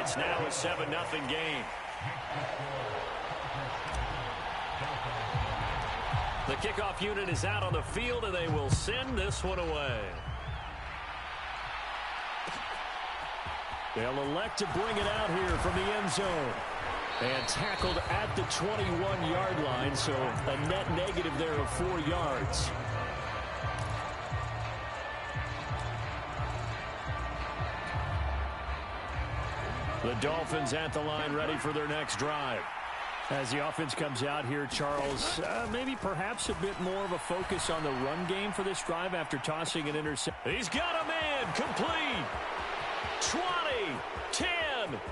It's now a 7-0 game. The kickoff unit is out on the field, and they will send this one away. They'll elect to bring it out here from the end zone. And tackled at the 21-yard line, so a net negative there of 4 yards. The Dolphins at the line, ready for their next drive. As the offense comes out here, Charles, maybe perhaps a bit more of a focus on the run game for this drive after tossing an interception. He's got a man, complete. 20, 10,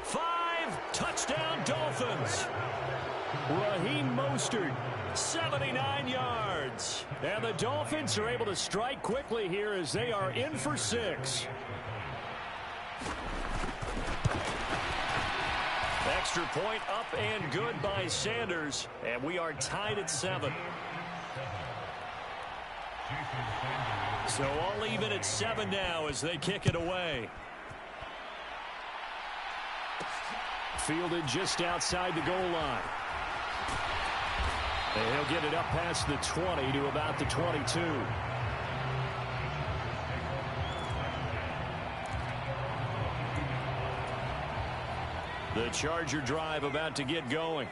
5, touchdown Dolphins. Raheem Mostert, 79 yards. And the Dolphins are able to strike quickly here as they are in for 6. Extra point up and good by Sanders, and we are tied at 7. So all even at 7 now as they kick it away. Fielded just outside the goal line. And he'll get it up past the 20 to about the 22. The Charger drive about to get going.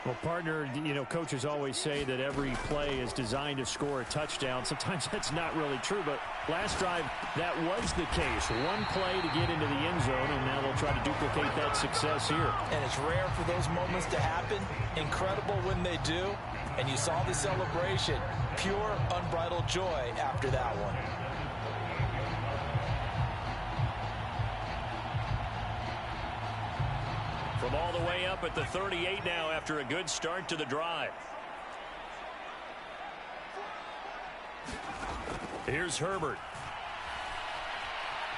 Well, partner, coaches always say that every play is designed to score a touchdown. Sometimes that's not really true, but last drive, that was the case. One play to get into the end zone, and now they'll try to duplicate that success here. And it's rare for those moments to happen. Incredible when they do. And you saw the celebration. Pure, unbridled joy after that one. From all the way up at the 38 now after a good start to the drive. Here's Herbert.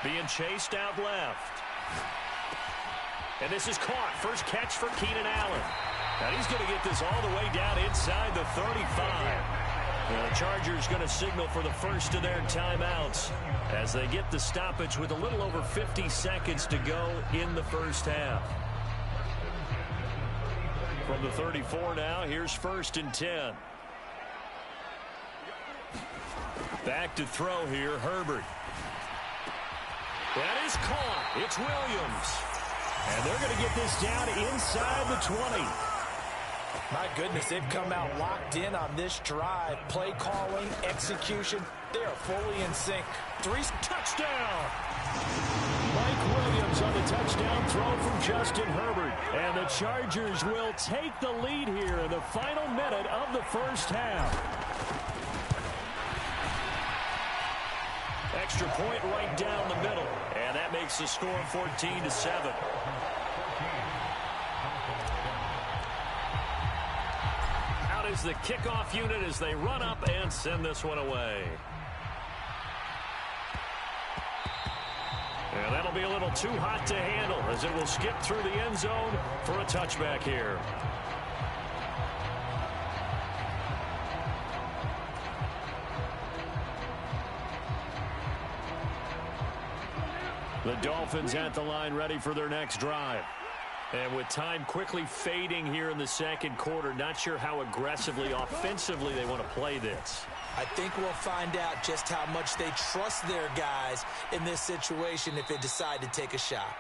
Being chased out left. And this is caught. First catch for Keenan Allen. And he's going to get this all the way down inside the 35. The Chargers going to signal for the first of their timeouts as they get the stoppage with a little over 50 seconds to go in the first half. From the 34 now, here's 1st and 10. Back to throw here, Herbert. That is caught. It's Williams. And they're going to get this down inside the 20. My goodness, they've come out locked in on this drive. Play calling, execution, they are fully in sync. 3 touchdown. Mike Williams on the touchdown throw from Justin Herbert. And the Chargers will take the lead here in the final minute of the first half. Extra point right down the middle. And that makes the score 14-7. Out is the kickoff unit as they run up and send this one away. And that'll be a little too hot to handle as it will skip through the end zone for a touchback here. The Dolphins at the line ready for their next drive. And with time quickly fading here in the second quarter, not sure how aggressively, offensively they want to play this. I think we'll find out just how much they trust their guys in this situation if they decide to take a shot.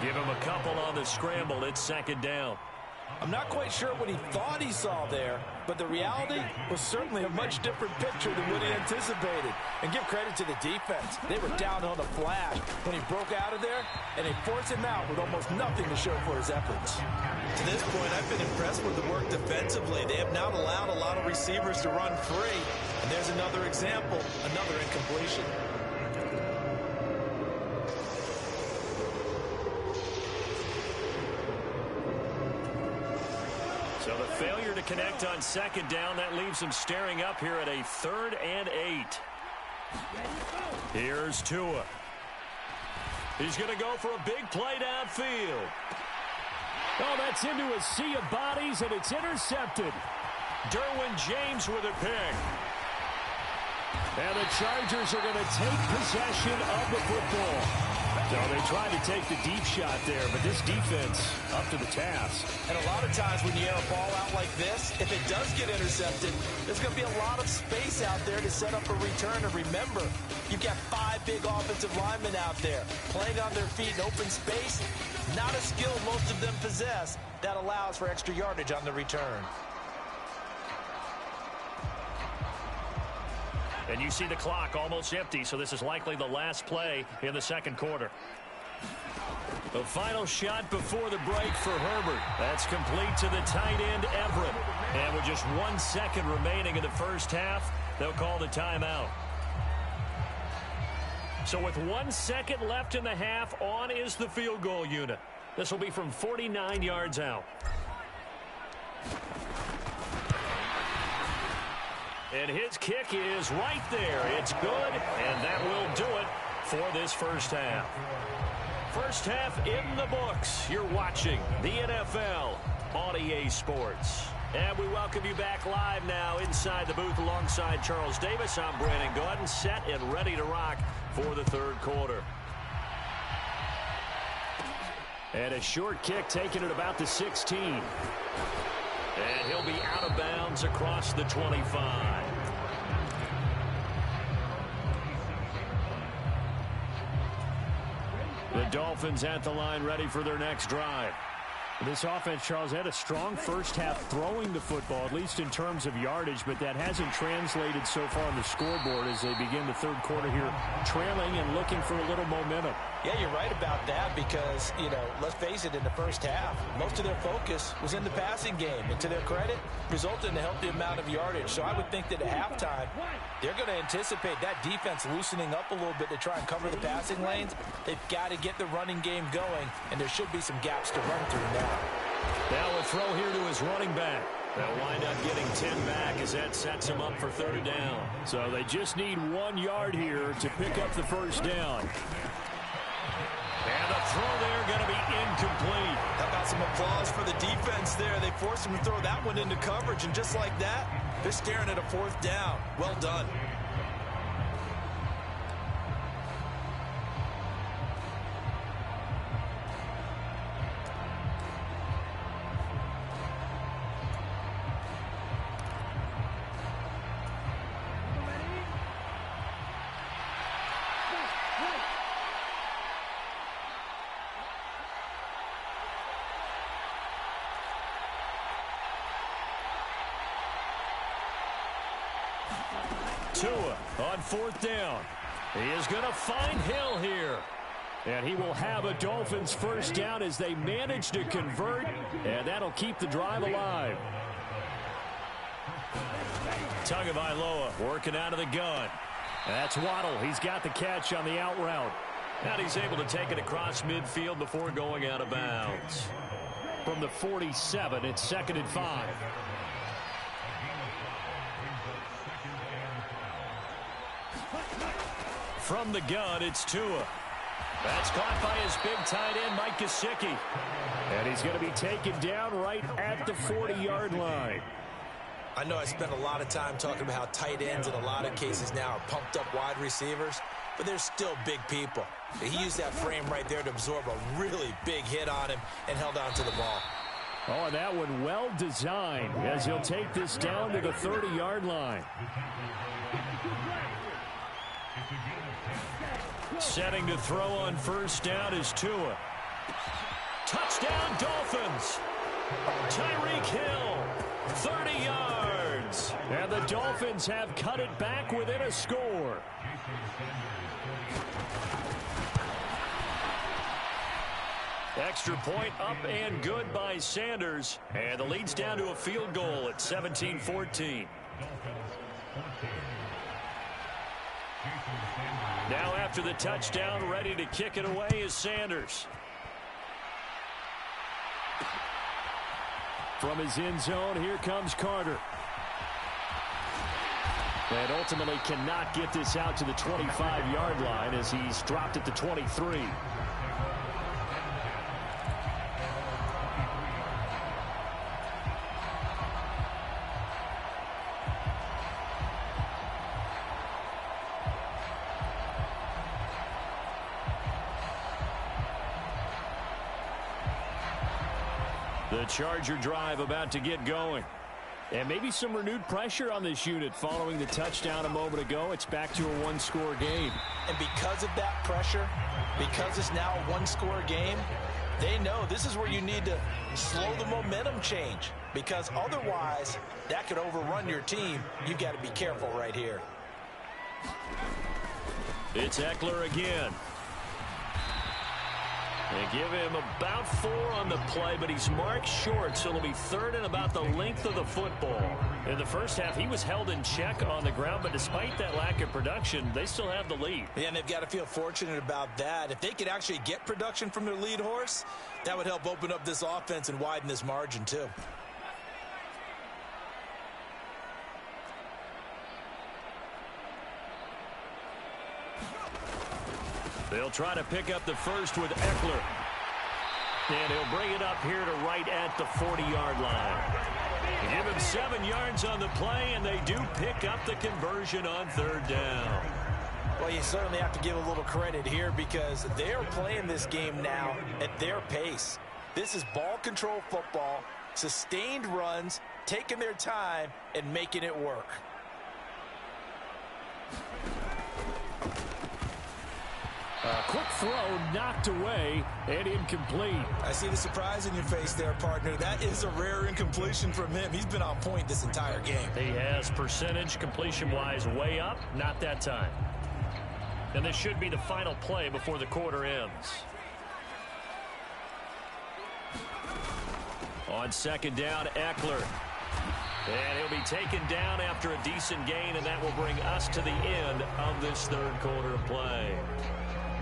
Give him a couple on the scramble. It's 2nd down. I'm not quite sure what he thought he saw there, but the reality was certainly a much different picture than what he anticipated. And give credit to the defense. They were down on the flash when he broke out of there, and they forced him out with almost nothing to show for his efforts. To this point, I've been impressed with the work defensively. They have not allowed a lot of receivers to run free. And there's another example, another incompletion. So the failure to connect on 2nd down, that leaves him staring up here at a 3rd and 8. Here's Tua. He's going to go for a big play downfield. Oh, that's into a sea of bodies, and it's intercepted. Derwin James with a pick. And the Chargers are going to take possession of the football. So they tried to take the deep shot there, but this defense up to the task. And a lot of times when you air a ball out like this, if it does get intercepted, there's going to be a lot of space out there to set up a return. And remember, you've got 5 big offensive linemen out there playing on their feet in open space. Not a skill most of them possess that allows for extra yardage on the return. And you see the clock almost empty, so this is likely the last play in the second quarter. The final shot before the break for Herbert. That's complete to the tight end, Everett. And with just 1 second remaining in the first half, they'll call the timeout. So with 1 second left in the half, on is the field goal unit. This will be from 49 yards out. And his kick is right there. It's good, and that will do it for this first half. First half in the books. You're watching the NFL on EA Sports. And we welcome you back live now inside the booth alongside Charles Davis. I'm Brandon Gaudin, set and ready to rock for the third quarter. And a short kick taken at about the 16. And he'll be out of bounds across the 25. The Dolphins at the line ready for their next drive. This offense, Charles, had a strong first half throwing the football, at least in terms of yardage, but that hasn't translated so far on the scoreboard as they begin the third quarter here, trailing and looking for a little momentum. Yeah, you're right about that because, let's face it, in the first half, most of their focus was in the passing game. And to their credit, resulted in a healthy amount of yardage. So I would think that at halftime, they're going to anticipate that defense loosening up a little bit to try and cover the passing lanes. They've got to get the running game going, and there should be some gaps to run through now. Now a throw here to his running back. They'll wind up getting 10 back as that sets him up for third down. So they just need 1 yard here to pick up the first down. And the throw there going to be incomplete. How about some applause for the defense there? They forced him to throw that one into coverage, and just like that, they're staring at a fourth down. Well done. Tua on fourth down. He is going to find Hill here. And he will have a Dolphins first down as they manage to convert. And that'll keep the drive alive. Tagovailoa working out of the gun. That's Waddle. He's got the catch on the out route. And he's able to take it across midfield before going out of bounds. From the 47, it's 2nd and 5. From the gun, it's Tua. That's caught by his big tight end, Mike Gesicki. And he's going to be taken down right at the 40-yard line. I know I spent a lot of time talking about how tight ends in a lot of cases now are pumped up wide receivers, but they're still big people. He used that frame right there to absorb a really big hit on him and held on to the ball. Oh, and that one well designed as he'll take this down to the 30-yard line. Setting to throw on first down is Tua. Touchdown, Dolphins. Tyreek Hill, 30 yards. And the Dolphins have cut it back within a score. Extra point up and good by Sanders. And the lead's down to a field goal at 17-14. Now after the touchdown, ready to kick it away is Sanders. From his end zone, here comes Carter. And ultimately cannot get this out to the 25-yard line as he's dropped at the 23. The Charger drive about to get going. And maybe some renewed pressure on this unit following the touchdown a moment ago. It's back to a one-score game. And because of that pressure, because it's now a one-score game, they know this is where you need to slow the momentum change, because otherwise that could overrun your team. You've got to be careful right here. It's Eckler again. They give him about 4 on the play, but he's marked short, so it'll be 3rd and about the length of the football. In the first half, he was held in check on the ground, but despite that lack of production, they still have the lead. Yeah, and they've got to feel fortunate about that. If they could actually get production from their lead horse, that would help open up this offense and widen this margin too. They'll try to pick up the first with Eckler. And he'll bring it up here to right at the 40-yard line. They give him 7 yards on the play, and they do pick up the conversion on 3rd down. Well, you certainly have to give a little credit here because they're playing this game now at their pace. This is ball control football, sustained runs, taking their time, and making it work. A quick throw knocked away and incomplete. I see the surprise in your face there, partner. That is a rare incompletion from him. He's been on point this entire game. He has percentage completion-wise way up, not that time. And this should be the final play before the quarter ends. On 2nd down, Eckler. And he'll be taken down after a decent gain, and that will bring us to the end of this 3rd quarter of play.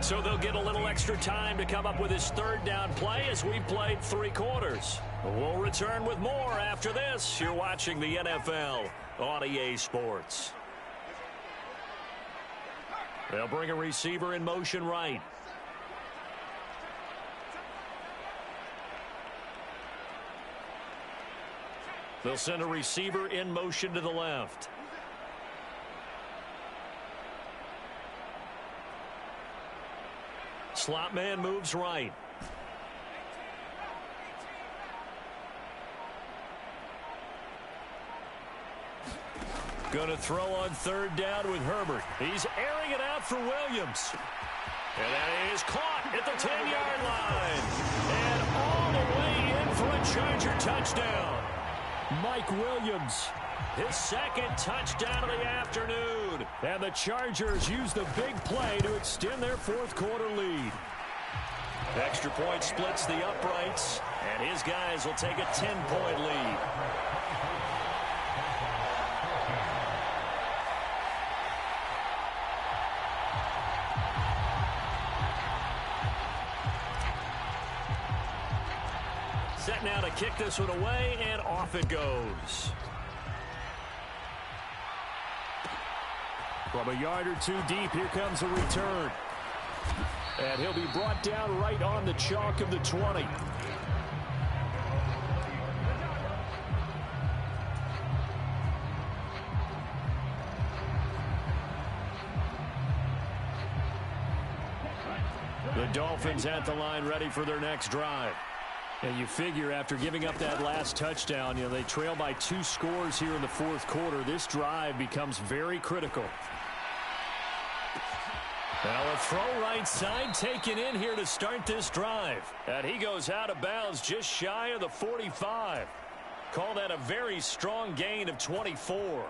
So they'll get a little extra time to come up with his 3rd down play as we've played 3 quarters. We'll return with more after this. You're watching the NFL on EA Sports. They'll bring a receiver in motion right. They'll send a receiver in motion to the left. Slot man moves right. Going to throw on 3rd down with Herbert. He's airing it out for Williams. And that is caught at the 10-yard line. And all the way in for a Charger touchdown. Mike Williams, his 2nd touchdown of the afternoon. And the Chargers use the big play to extend their 4th quarter lead. Extra point splits the uprights, and his guys will take a 10-point lead. Set now to kick this one away, and off it goes. From a yard or 2 deep, here comes a return. And he'll be brought down right on the chalk of the 20. The Dolphins at the line ready for their next drive. And you figure after giving up that last touchdown, they trail by 2 scores here in the 4th quarter. This drive becomes very critical. Now a throw right side taken in here to start this drive. And he goes out of bounds just shy of the 45. Call that a very strong gain of 24.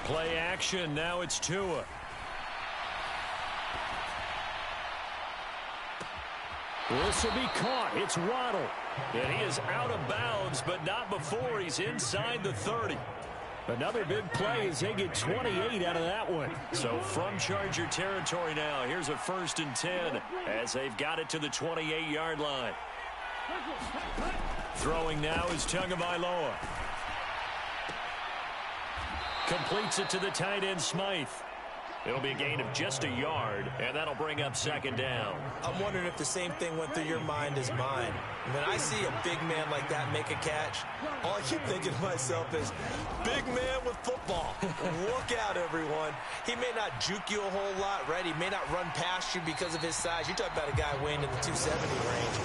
Play action. Now it's Tua. This will be caught. It's Waddle. And he is out of bounds, but not before he's inside the 30. Another big play as they get 28 out of that one. So from Charger territory now, here's a 1st and 10 as they've got it to the 28-yard line. Throwing now is Tagovailoa. Completes it to the tight end, Smythe. It'll be a gain of just a yard, and that'll bring up 2nd down. I'm wondering if the same thing went through your mind as mine. When I see a big man like that make a catch, all I keep thinking to myself is, big man with football. Look out, everyone. He may not juke you a whole lot, right? He may not run past you because of his size. You're talking about a guy weighing in the 270 range.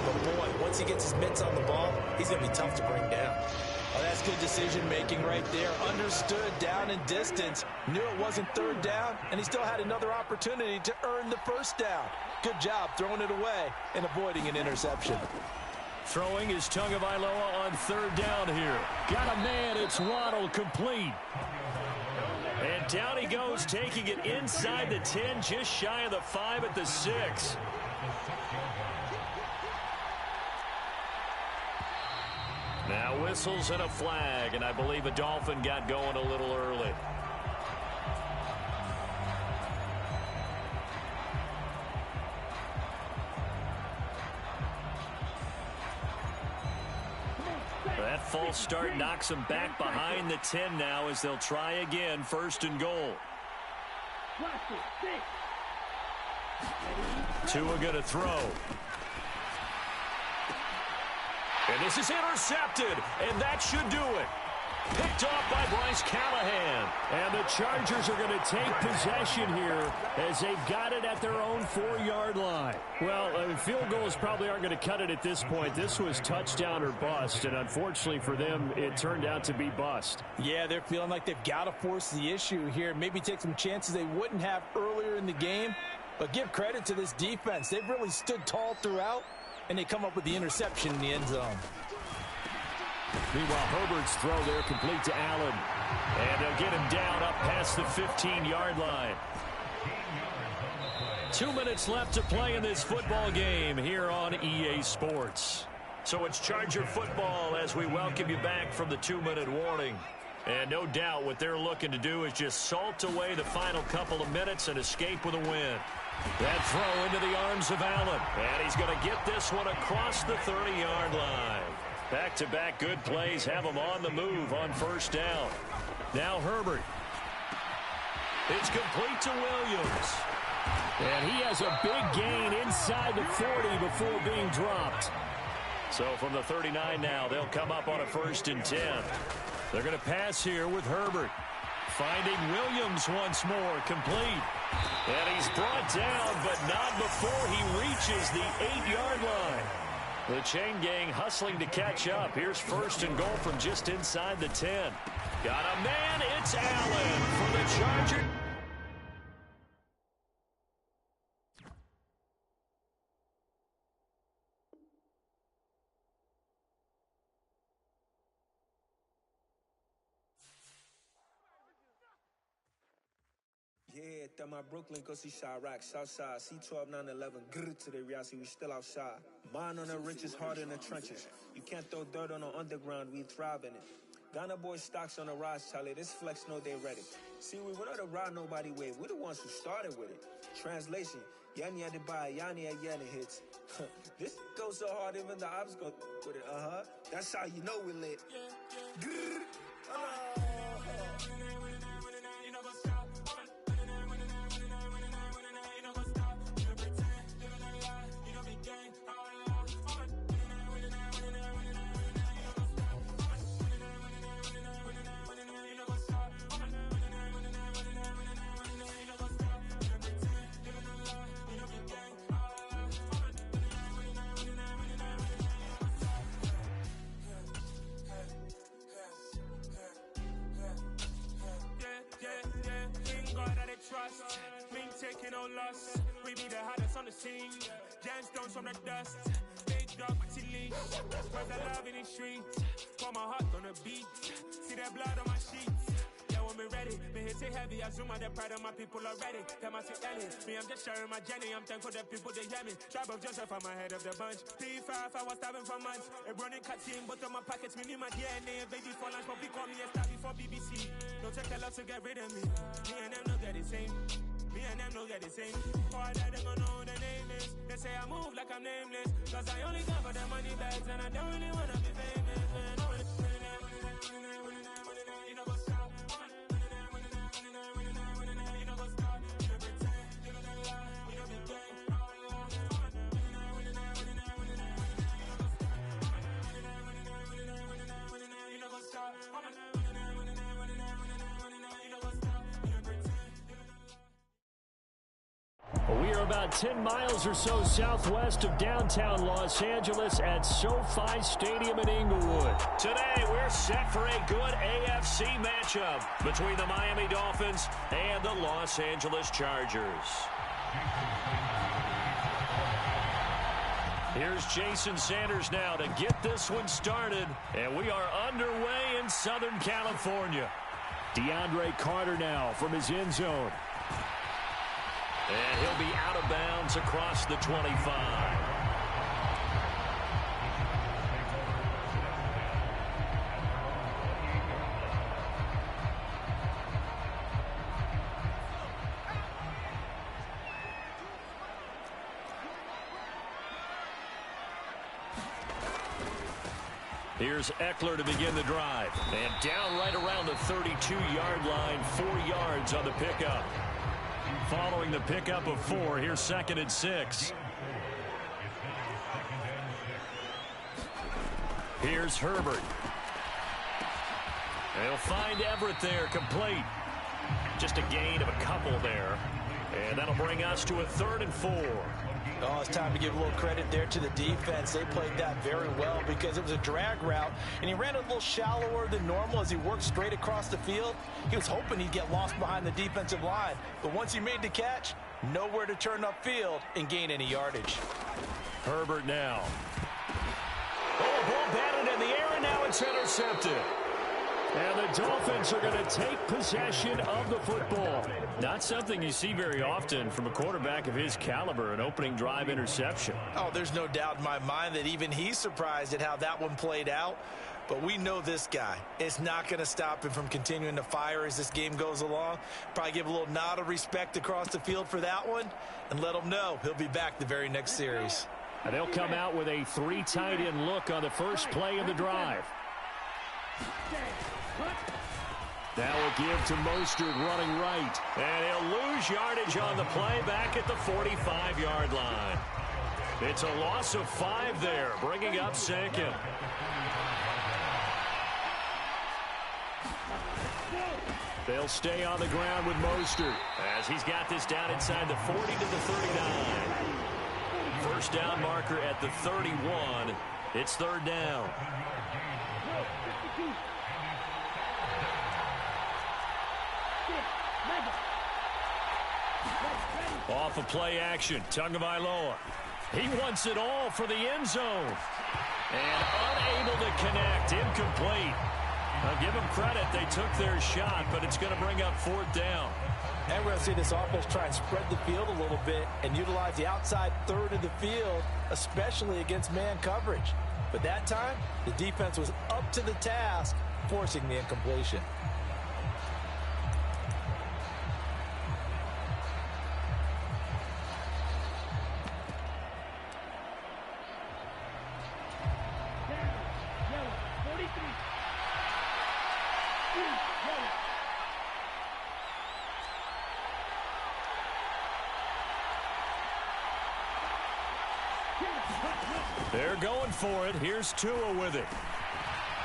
But, boy, once he gets his mitts on the ball, he's going to be tough to bring down. Oh, that's good decision-making right there. Understood down and distance. Knew it wasn't third down, and he still had another opportunity to earn the first down. Good job throwing it away and avoiding an interception. Throwing is Tagovailoa on third down here. Got a man. It's Waddle, complete. And down he goes, taking it inside the 10, just shy of the 5 at the 6. Now whistles and a flag, and I believe a Dolphin got going a little early. That false start knocks them back behind the 10 now as they'll try again, first and goal. Tua going to throw. And this is intercepted, and that should do it. Picked off by Bryce Callahan. And the Chargers are going to take possession here as they've got it at their own 4-yard line. Well, field goals probably aren't going to cut it at this point. This was touchdown or bust, and unfortunately for them, it turned out to be bust. Yeah, they're feeling like they've got to force the issue here. Maybe take some chances they wouldn't have earlier in the game. But give credit to this defense. They've really stood tall throughout, and they come up with the interception in the end zone. Meanwhile, Herbert's throw there complete to Allen. And they'll get him down up past the 15-yard line. 2 minutes left to play in this football game here on EA Sports. So it's Charger football as we welcome you back from the 2-minute warning. And no doubt what they're looking to do is just salt away the final couple of minutes and escape with a win. That throw into the arms of Allen. And he's going to get this one across the 30-yard line. Back-to-back good plays have him on the move on first down. Now Herbert. It's complete to Williams. And he has a big gain inside the 40 before being dropped. So from the 39 now, they'll come up on a 1st and 10. They're going to pass here with Herbert. Finding Williams once more, complete. And he's brought down, but not before he reaches the 8-yard line. The chain gang hustling to catch up. Here's 1st and goal from just inside the 10. Got a man, it's Allen for the Chargers. Yeah, that my Brooklyn, go see Chirac, Southside, C12, 911, grrr to the reality, we still outside. Mine on the richest, heart in the trenches. You can't throw dirt on the underground, we thrive in it. Ghana boys stocks on the rise, Charlie, this flex know they ready. See, we were not the ride nobody wave, we're the ones who started with it. Translation, Yanni had to buy, Yanni at Yanni hits. This goes so hard, even the ops go with it, That's how you know we lit. Grrr, trust, we ain't taking no loss. We be the hottest on the scene. Gemstones from the dust. Big dog, but leash. Where's the love in the streets? Pour my heart on the beat. See that blood on my sheets. Yeah, when we ready, me hit it heavy. I zoom out the pride of my people already. Tell my sick Ellie, me I'm just sharing my journey. I'm thankful that people they hear me. Tribe of Joseph, I'm ahead of the bunch. P5, I was starving for months. A running cut team, but on my pockets, me need my DNA. Baby for lunch, but we call me a star before BBC. Don't take a lot to get rid of me. Me and them don't get the same. Me and them don't get the same. All that they gonna know the name is. They say I move like I'm nameless. Cause I only come for the money bags and I don't really wanna be famous. Man, I wanna you know what's up. You know what's up. You know pretend. You know the lie. You know the game. You know what's up. about 10 miles or so southwest of downtown Los Angeles at SoFi Stadium in Inglewood. Today, we're set for a good AFC matchup between the Miami Dolphins and the Los Angeles Chargers. Here's Jason Sanders now to get this one started, and we are underway in Southern California. DeAndre Carter now from his end zone. And he'll be out of bounds across the 25. Here's Eckler to begin the drive. And down right around the 32-yard line, 4 yards on the pickup. Following the pickup of 4, here's 2nd and 6. Here's Herbert. They'll find Everett there, complete. Just a gain of a couple there. And that'll bring us to a 3rd and 4. Oh, it's time to give a little credit there to the defense. They played that very well because it was a drag route, and he ran a little shallower than normal as he worked straight across the field. He was hoping he'd get lost behind the defensive line, but once he made the catch, nowhere to turn upfield and gain any yardage. Herbert now. Oh, ball batted in the air, and now it's intercepted. And the Dolphins are going to take possession of the football. Not something you see very often from a quarterback of his caliber, an opening drive interception. Oh, there's no doubt in my mind that even he's surprised at how that one played out. But we know this guy. It's not going to stop him from continuing to fire as this game goes along. Probably give a little nod of respect across the field for that one and let him know he'll be back the very next series. And they'll come out with a 3 tight end look on the first play of the drive. Now a give to Mostert running right. And he'll lose yardage on the play back at the 45-yard line. It's a loss of 5 there, bringing up 2nd. They'll stay on the ground with Mostert as he's got this down inside the 40 to the 39. First down marker at the 31. It's 3rd down. Off of play action, Tagovailoa. He wants it all for the end zone. And unable to connect, incomplete. I'll give them credit, they took their shot, but it's going to bring up 4th down. And we're going to see this offense try and spread the field a little bit and utilize the outside third of the field, especially against man coverage. But that time, the defense was up to the task, forcing the incompletion. They're going for it. Here's Tua with it.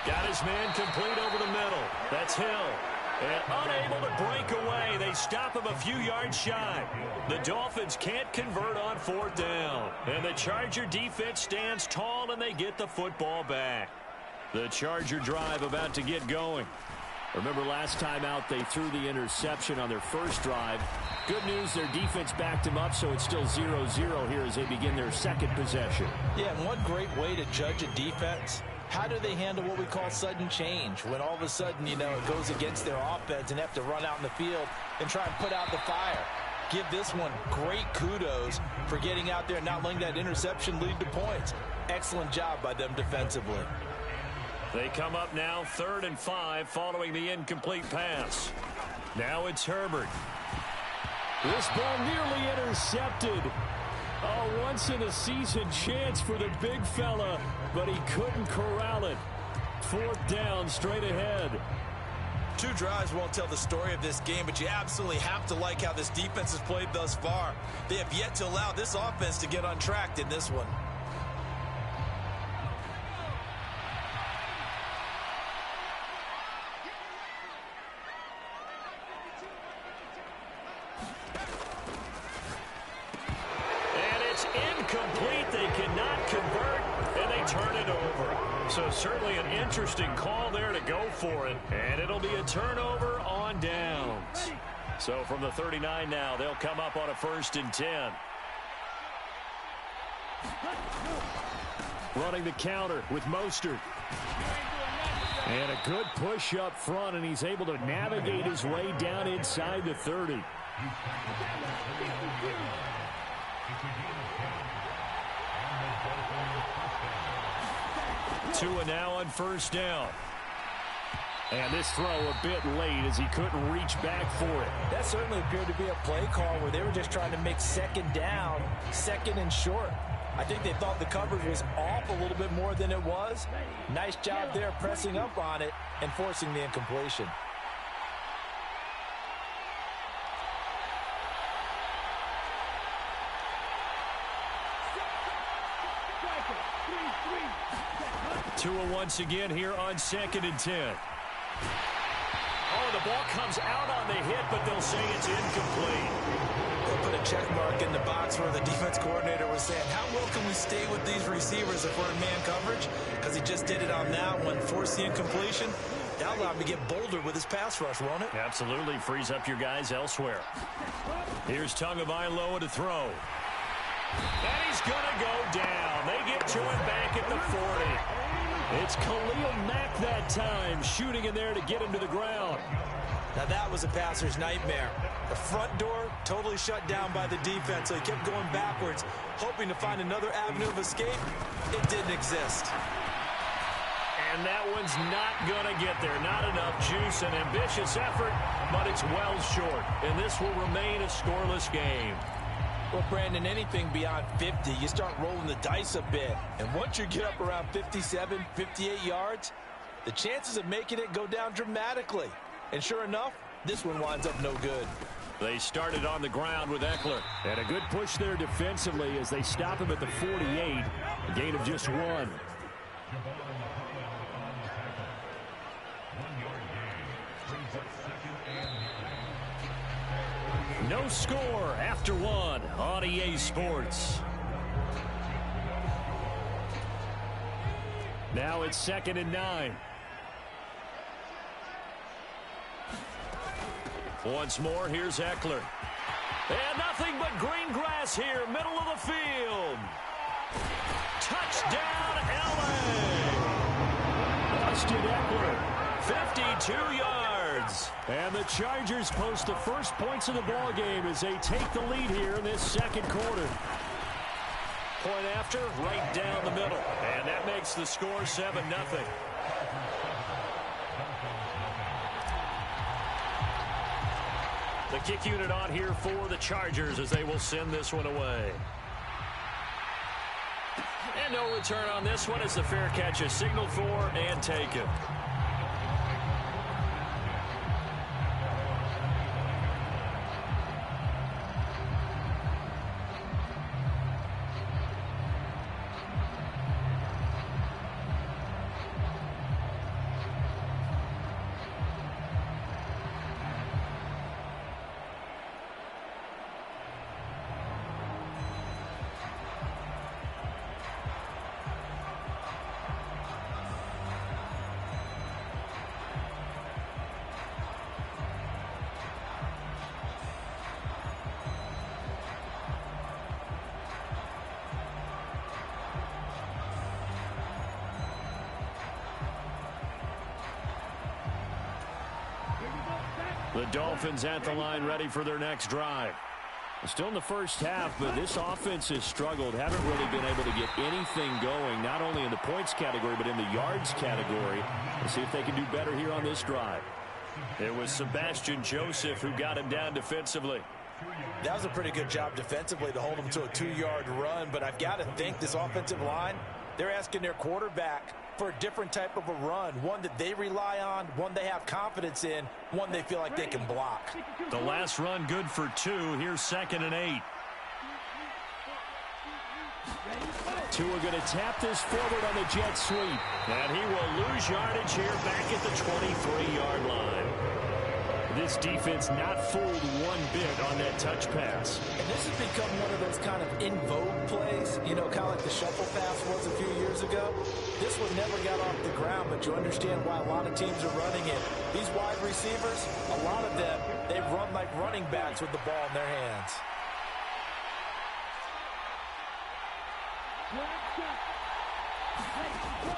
Got his man complete over the middle. That's Hill. And unable to break away. They stop him a few yards shy. The Dolphins can't convert on 4th down. And the Charger defense stands tall, and they get the football back. The Charger drive about to get going. Remember last time out they threw the interception on their first drive. Good news, their defense backed them up, so it's still 0-0 here as they begin their 2nd possession. Yeah, and one great way to judge a defense, how do they handle what we call sudden change? When all of a sudden, you know, it goes against their offense and have to run out in the field and try and put out the fire. Give this one great kudos for getting out there and not letting that interception lead to points. Excellent job by them defensively. They come up now 3rd and 5 following the incomplete pass. Now it's Herbert. This ball nearly intercepted. A once-in-a-season chance for the big fella, but he couldn't corral it. 4th down, straight ahead. 2 drives won't tell the story of this game, but you absolutely have to like how this defense has played thus far. They have yet to allow this offense to get untracked in this one. Incomplete. They cannot convert, and they turn it over. So certainly an interesting call there to go for it, and it'll be a turnover on downs. So from the 39 now, they'll come up on a 1st and 10. Running the counter with Mostert. And a good push up front, and he's able to navigate his way down inside the 30. Tua now on 1st down. And this throw a bit late as he couldn't reach back for it. That certainly appeared to be a play call where they were just trying to make 2nd down, 2nd and short. I think they thought the coverage was off a little bit more than it was. Nice job there pressing up on it and forcing the incompletion. Tua once again here on 2nd and 10. Oh, the ball comes out on the hit, but they'll say it's incomplete. They'll put a check mark in the box where the defense coordinator was saying, how well can we stay with these receivers if we're in man coverage? Because he just did it on that one, forced the incompletion. That'll allow him to get bolder with his pass rush, won't it? Absolutely, frees up your guys elsewhere. Here's Tagovailoa to throw. And he's going to go down. They get to him back at the 40. It's Khalil Mack that time, shooting in there to get him to the ground. Now that was a passer's nightmare. The front door totally shut down by the defense, so he kept going backwards, hoping to find another avenue of escape. It didn't exist. And that one's not going to get there. Not enough juice, an ambitious effort, but it's well short. And this will remain a scoreless game. Well, Brandon, anything beyond 50, you start rolling the dice a bit. And once you get up around 57, 58 yards, the chances of making it go down dramatically. And sure enough, this one winds up no good. They started on the ground with Eckler. And a good push there defensively as they stop him at the 48. A gain of just 1. No score after 1 on EA Sports. Now it's 2nd and 9. Once more, here's Eckler. And nothing but green grass here, middle of the field. Touchdown, LA! Austin Eckler. 52 yards. And the Chargers post the first points of the ball game as they take the lead here in this 2nd quarter. Point after, right down the middle. And that makes the score 7-0. The kick unit on here for the Chargers as they will send this one away. And no return on this one as the fair catch is signaled for and taken. The Dolphins at the line ready for their next drive. Still in the first half, but this offense has struggled. Haven't really been able to get anything going, not only in the points category, but in the yards category. Let's see if they can do better here on this drive. It was Sebastian Joseph who got him down defensively. That was a pretty good job defensively to hold him to a 2-yard run, but I've got to think this offensive line, they're asking their quarterback for a different type of a run, one that they rely on, one they have confidence in, one they feel like they can block. The last run good for 2. Here's 2nd and 8. Tua going to tap this forward on the jet sweep. And he will lose yardage here back at the 23-yard line. This defense not fooled one bit on that touch pass. And this has become one of those kind of in vogue plays, you know, kind of like the shuffle pass was a few years ago. This one never got off the ground, but you understand why a lot of teams are running it. These wide receivers, a lot of them, they run like running backs with the ball in their hands.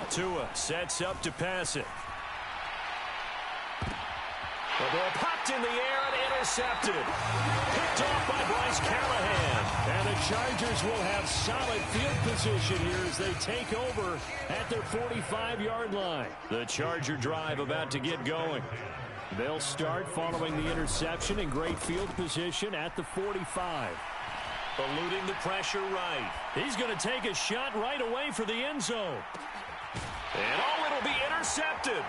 Tua sets up to pass it. The ball popped in the air and intercepted. Picked off by Bryce Callahan. And the Chargers will have solid field position here as they take over at their 45-yard line. The Charger drive about to get going. They'll start following the interception in great field position at the 45. Eluding the pressure right. He's going to take a shot right away for the end zone. And it'll be intercepted.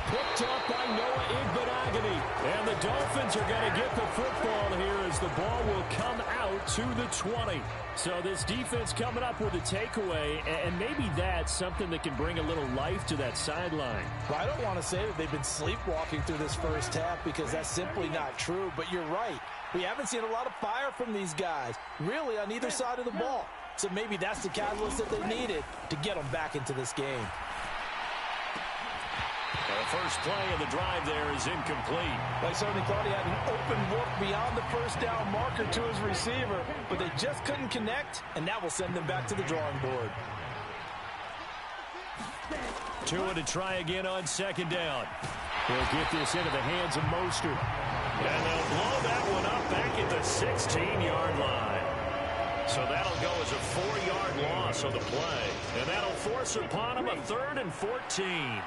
Picked up by Noah Igbenogany. And the Dolphins are going to get the football here as the ball will come out to the 20. So this defense coming up with a takeaway, and maybe that's something that can bring a little life to that sideline. Well, I don't want to say that they've been sleepwalking through this first half because that's simply not true, but you're right. We haven't seen a lot of fire from these guys, really, on either side of the ball. So maybe that's the catalyst that they needed to get them back into this game. The first play of the drive there is incomplete. They certainly thought he had an open look beyond the first down marker to his receiver, but they just couldn't connect, and that will send them back to the drawing board. Tua to try again on second down. He'll get this into the hands of Mostert. And they'll blow that one up back at the 16-yard line. So that'll go as a 4-yard loss on the play. And that'll force upon him a 3rd and 14.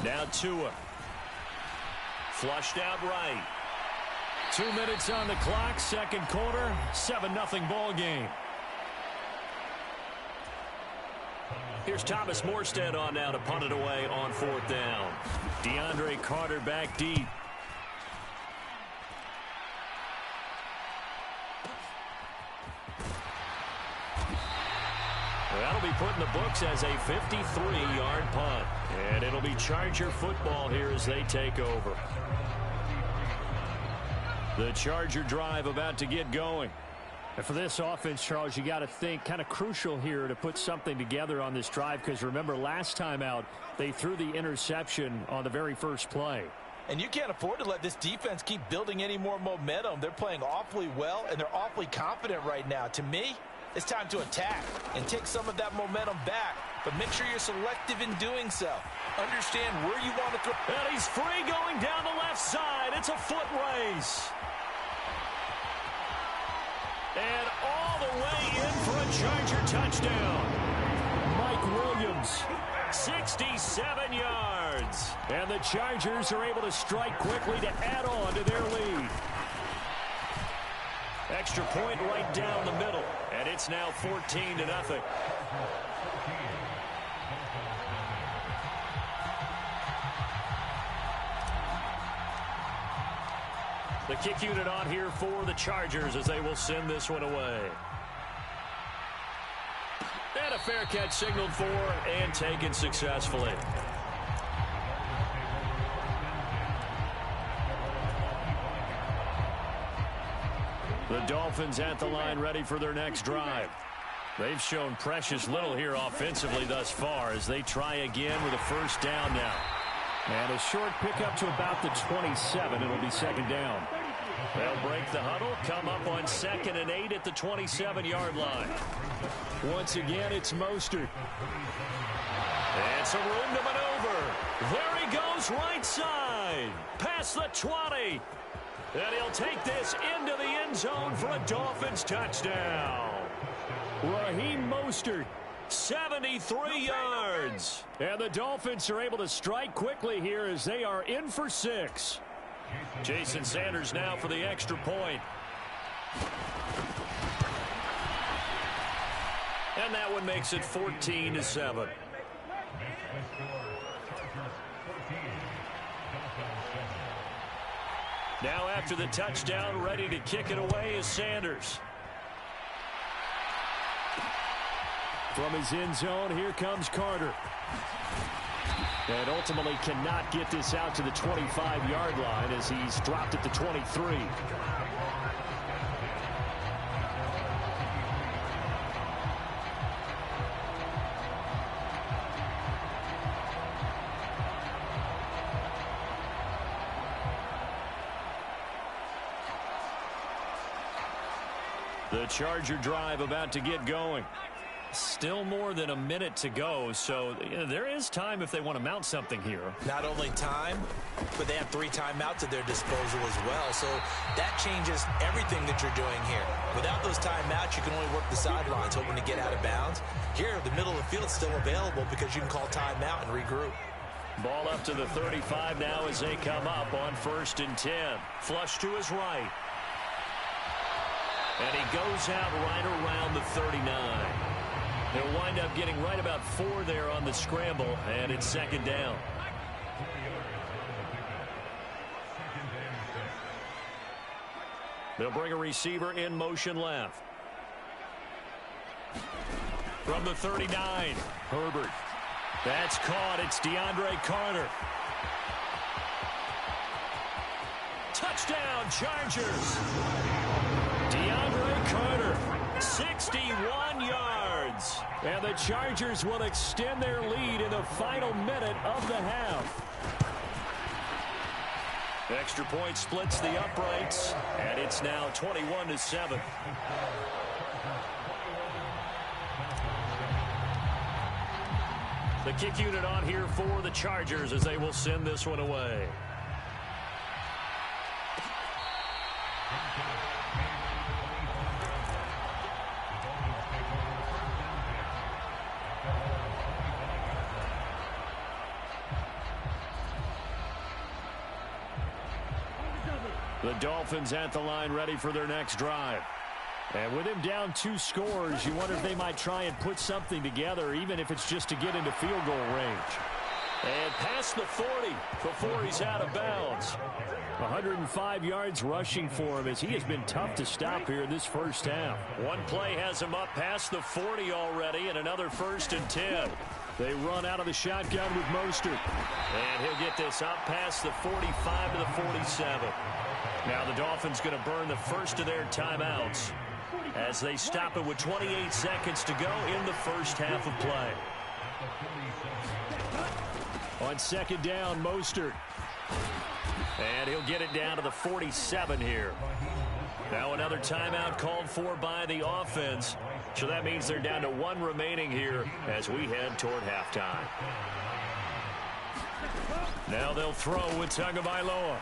Now Tua. Flushed out right. 2 minutes on the clock, second quarter, 7-0 ball game. Here's Thomas Morstead on now to punt it away on 4th down. DeAndre Carter back deep. That'll be put in the books as a 53-yard punt. And it'll be Charger football here as they take over. The Charger drive about to get going. And for this offense, Charles, you got to think kind of crucial here to put something together on this drive, because remember last time out they threw the interception on the very first play. And you can't afford to let this defense keep building any more momentum. They're playing awfully well, and they're awfully confident right now. To me, it's time to attack and take some of that momentum back, but make sure you're selective in doing so. Understand where you want to throw. And he's free going down the left side. It's a foot race. And all the way in for a Charger touchdown. Mike Williams. 67 yards. And the Chargers are able to strike quickly to add on to their lead. Extra point right down the middle. And it's now 14-0. The kick unit on here for the Chargers as they will send this one away. And a fair catch signaled for and taken successfully. The Dolphins at the line ready for their next drive. They've shown precious little here offensively thus far as they try again with a first down now. And a short pickup to about the 27. It'll be second down. They'll break the huddle, come up on 2nd and 8 at the 27-yard line. Once again, it's Mostert. It's a room to maneuver. There he goes right side. Past the 20. And he'll take this into the end zone for a Dolphins touchdown. Raheem Mostert. 73 yards. And the Dolphins are able to strike quickly here as they are in for 6. Jason Sanders now for the extra point. And that one makes it 14-7. Now after the touchdown, ready to kick it away is Sanders. From his end zone, here comes Carter. And ultimately cannot get this out to the 25-yard line as he's dropped at the 23. The Charger drive about to get going. Still more than a minute to go, so there is time if they want to mount something here. Not only time, but they have 3 timeouts at their disposal as well, so that changes everything that you're doing here. Without those timeouts, you can only work the sidelines, hoping to get out of bounds. Here, the middle of the field is still available because you can call timeout and regroup. Ball up to the 35 now as they come up on 1st and 10. Flush to his right. And he goes out right around the 39. He'll wind up getting right about 4 there on the scramble, and it's 2nd down. They'll bring a receiver in motion left. From the 39, Herbert. That's caught. It's DeAndre Carter. Touchdown, Chargers. DeAndre Carter, 61 yards. And the Chargers will extend their lead in the final minute of the half. Extra point splits the uprights, and it's now 21-7. The kick unit on here for the Chargers as they will send this one away. The Dolphins at the line ready for their next drive. And with him down 2 scores, you wonder if they might try and put something together, even if it's just to get into field goal range. And past the 40 before he's out of bounds. 105 yards rushing for him as he has been tough to stop here in this first half. One play has him up past the 40 already, and another 1st and 10. They run out of the shotgun with Mostert. And he'll get this up past the 45 to the 47. Now the Dolphins going to burn the first of their timeouts as they stop it with 28 seconds to go in the first half of play. On 2nd down, Mostert. And he'll get it down to the 47 here. Now another timeout called for by the offense. So that means they're down to 1 remaining here as we head toward halftime. Now they'll throw with Tagovailoa.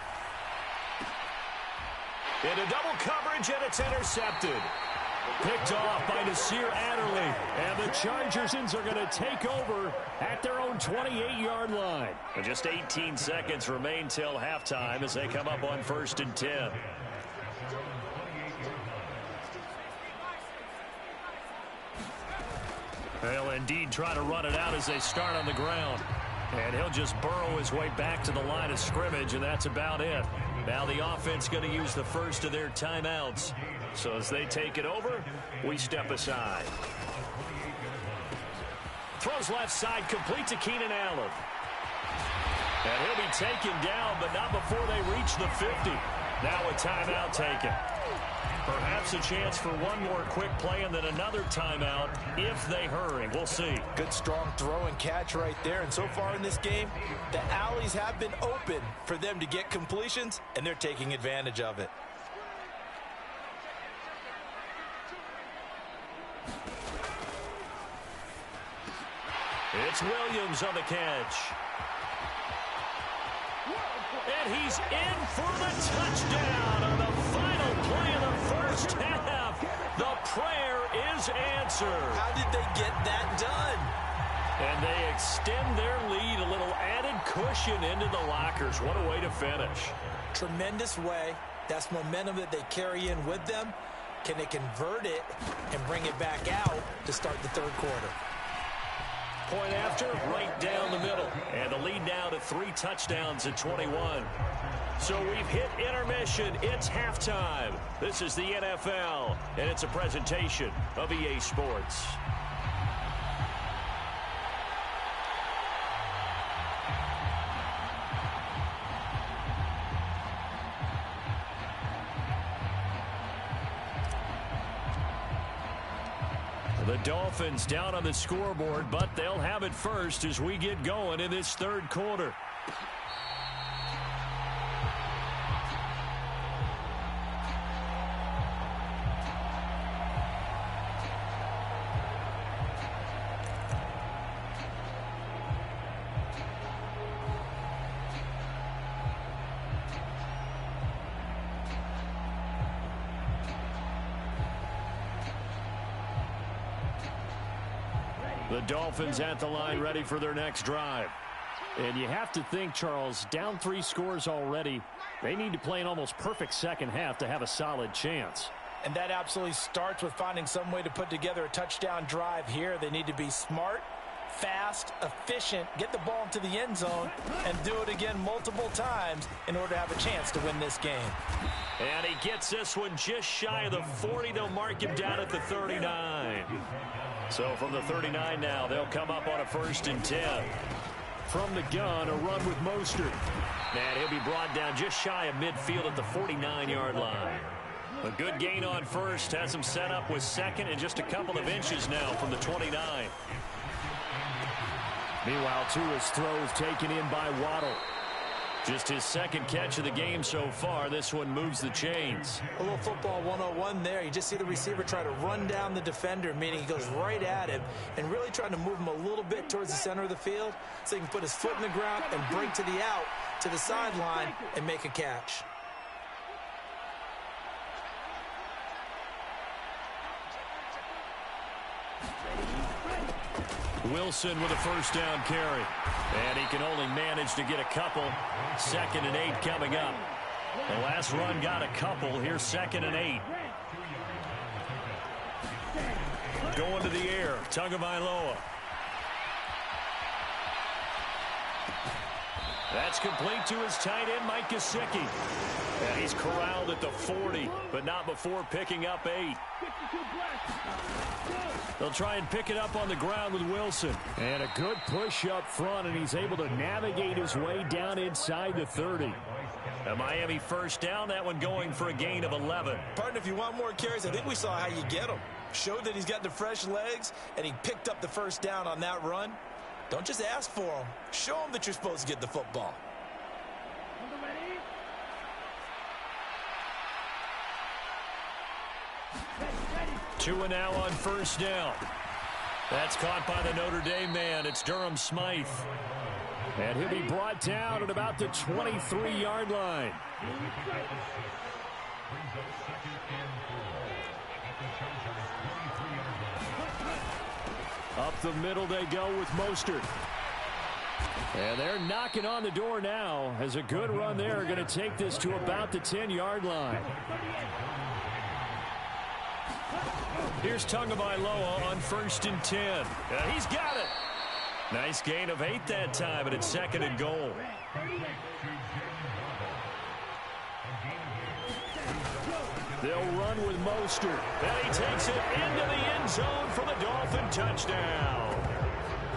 Into double coverage, and it's intercepted. Picked off by Nasir Adderley. And the Chargers are going to take over at their own 28-yard line. And just 18 seconds remain till halftime as they come up on 1st and 10. They'll indeed try to run it out as they start on the ground. And he'll just burrow his way back to the line of scrimmage, and that's about it. Now the offense going to use the first of their timeouts. So as they take it over, we step aside. Throws left side, complete to Keenan Allen. And he'll be taken down, but not before they reach the 50. Now a timeout taken. Perhaps a chance for one more quick play and then another timeout if they hurry. We'll see. Good strong throw and catch right there. And so far in this game, the alleys have been open for them to get completions, and they're taking advantage of it. It's Williams on the catch. And he's in for the touchdown on the final play of the first half. The prayer is answered. How did they get that done? And they extend their lead, a little added cushion into the lockers. What a way to finish. Tremendous way. That's momentum that they carry in with them. Can they convert it and bring it back out to start the 3rd quarter? Point after, right down the middle. And the lead now to 3 touchdowns at 21. So we've hit intermission. It's halftime. This is the NFL, and it's a presentation of EA Sports. The Dolphins down on the scoreboard, but they'll have it first as we get going in this third quarter. The Dolphins at the line ready for their next drive. And you have to think, Charles, down 3 scores already. They need to play an almost perfect second half to have a solid chance. And that absolutely starts with finding some way to put together a touchdown drive here. They need to be smart, fast, efficient, get the ball into the end zone, and do it again multiple times in order to have a chance to win this game. And he gets this one just shy of the 40. They'll mark him down at the 39. So from the 39 now, they'll come up on a 1st and 10. From the gun, a run with Mostert. And he'll be brought down just shy of midfield at the 49-yard line. A good gain on first, has him set up with second and just a couple of inches now from the 29. Meanwhile, Tua's throw is taken in by Waddle. Just his second catch of the game so far. This one moves the chains. A little football 101 there. You just see the receiver try to run down the defender, meaning he goes right at him and really trying to move him a little bit towards the center of the field so he can put his foot in the ground and break to the out, to the sideline, and make a catch. Wilson with a 1st down carry. And he can only manage to get a couple. 2nd and 8 coming up. The last run got a couple. Here's 2nd and 8. Going to the air. Tagovailoa. That's complete to his tight end, Mike Gesicki. And he's corralled at the 40, but not before picking up 8. They'll try and pick it up on the ground with Wilson. And a good push up front, and he's able to navigate his way down inside the 30. A Miami 1st down, that one going for a gain of 11. Partner, if you want more carries, I think we saw how you get them. Showed that he's got the fresh legs, and he picked up the 1st down on that run. Don't just ask for him. Show him that you're supposed to get the football. Tua now on 1st down. That's caught by the Notre Dame man. It's Durham Smythe. And he'll be brought down at about the 23-yard line. Up the middle they go with Mostert. And they're knocking on the door now as a good run there. Going to take this to about the 10-yard line. Here's Tagovailoa on 1st and 10. He's got it. Nice gain of 8 that time, and it's 2nd and goal. They'll run with Mostert. And he takes it into the end zone for the Dolphin touchdown.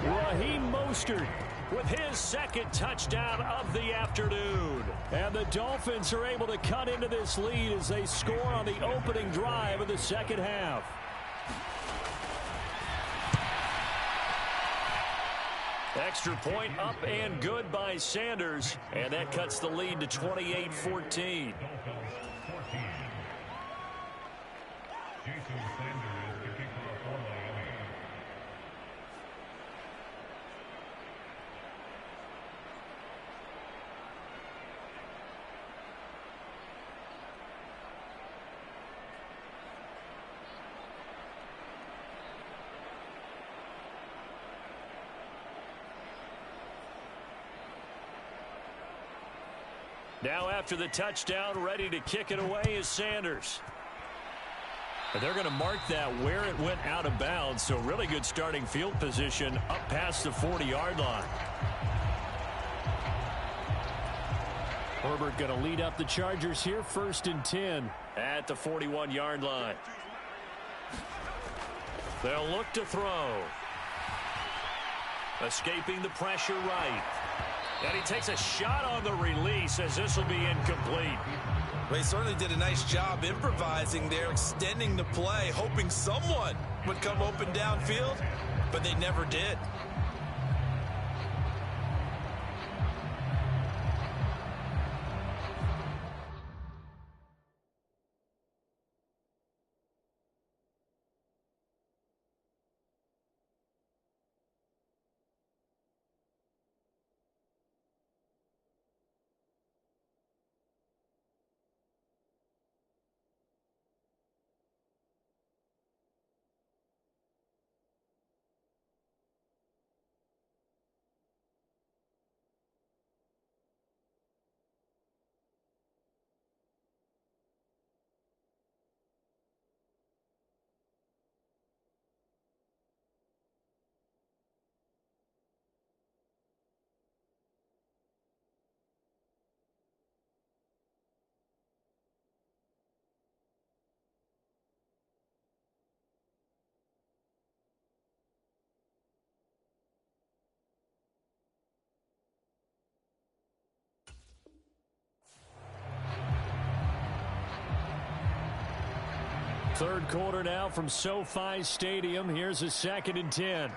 Raheem Mostert with his 2nd touchdown of the afternoon. And the Dolphins are able to cut into this lead as they score on the opening drive of the second half. Extra point up and good by Sanders. And that cuts the lead to 28-14. Now after the touchdown, ready to kick it away is Sanders. And they're going to mark that where it went out of bounds, so really good starting field position up past the 40-yard line. Herbert going to lead up the Chargers here, 1st and 10. At the 41-yard line. They'll look to throw. Escaping the pressure right. And he takes a shot on the release as this will be incomplete. Well, he certainly did a nice job improvising there, extending the play, hoping someone would come open downfield, but they never did. Third quarter now from SoFi Stadium. Here's a 2nd and 10.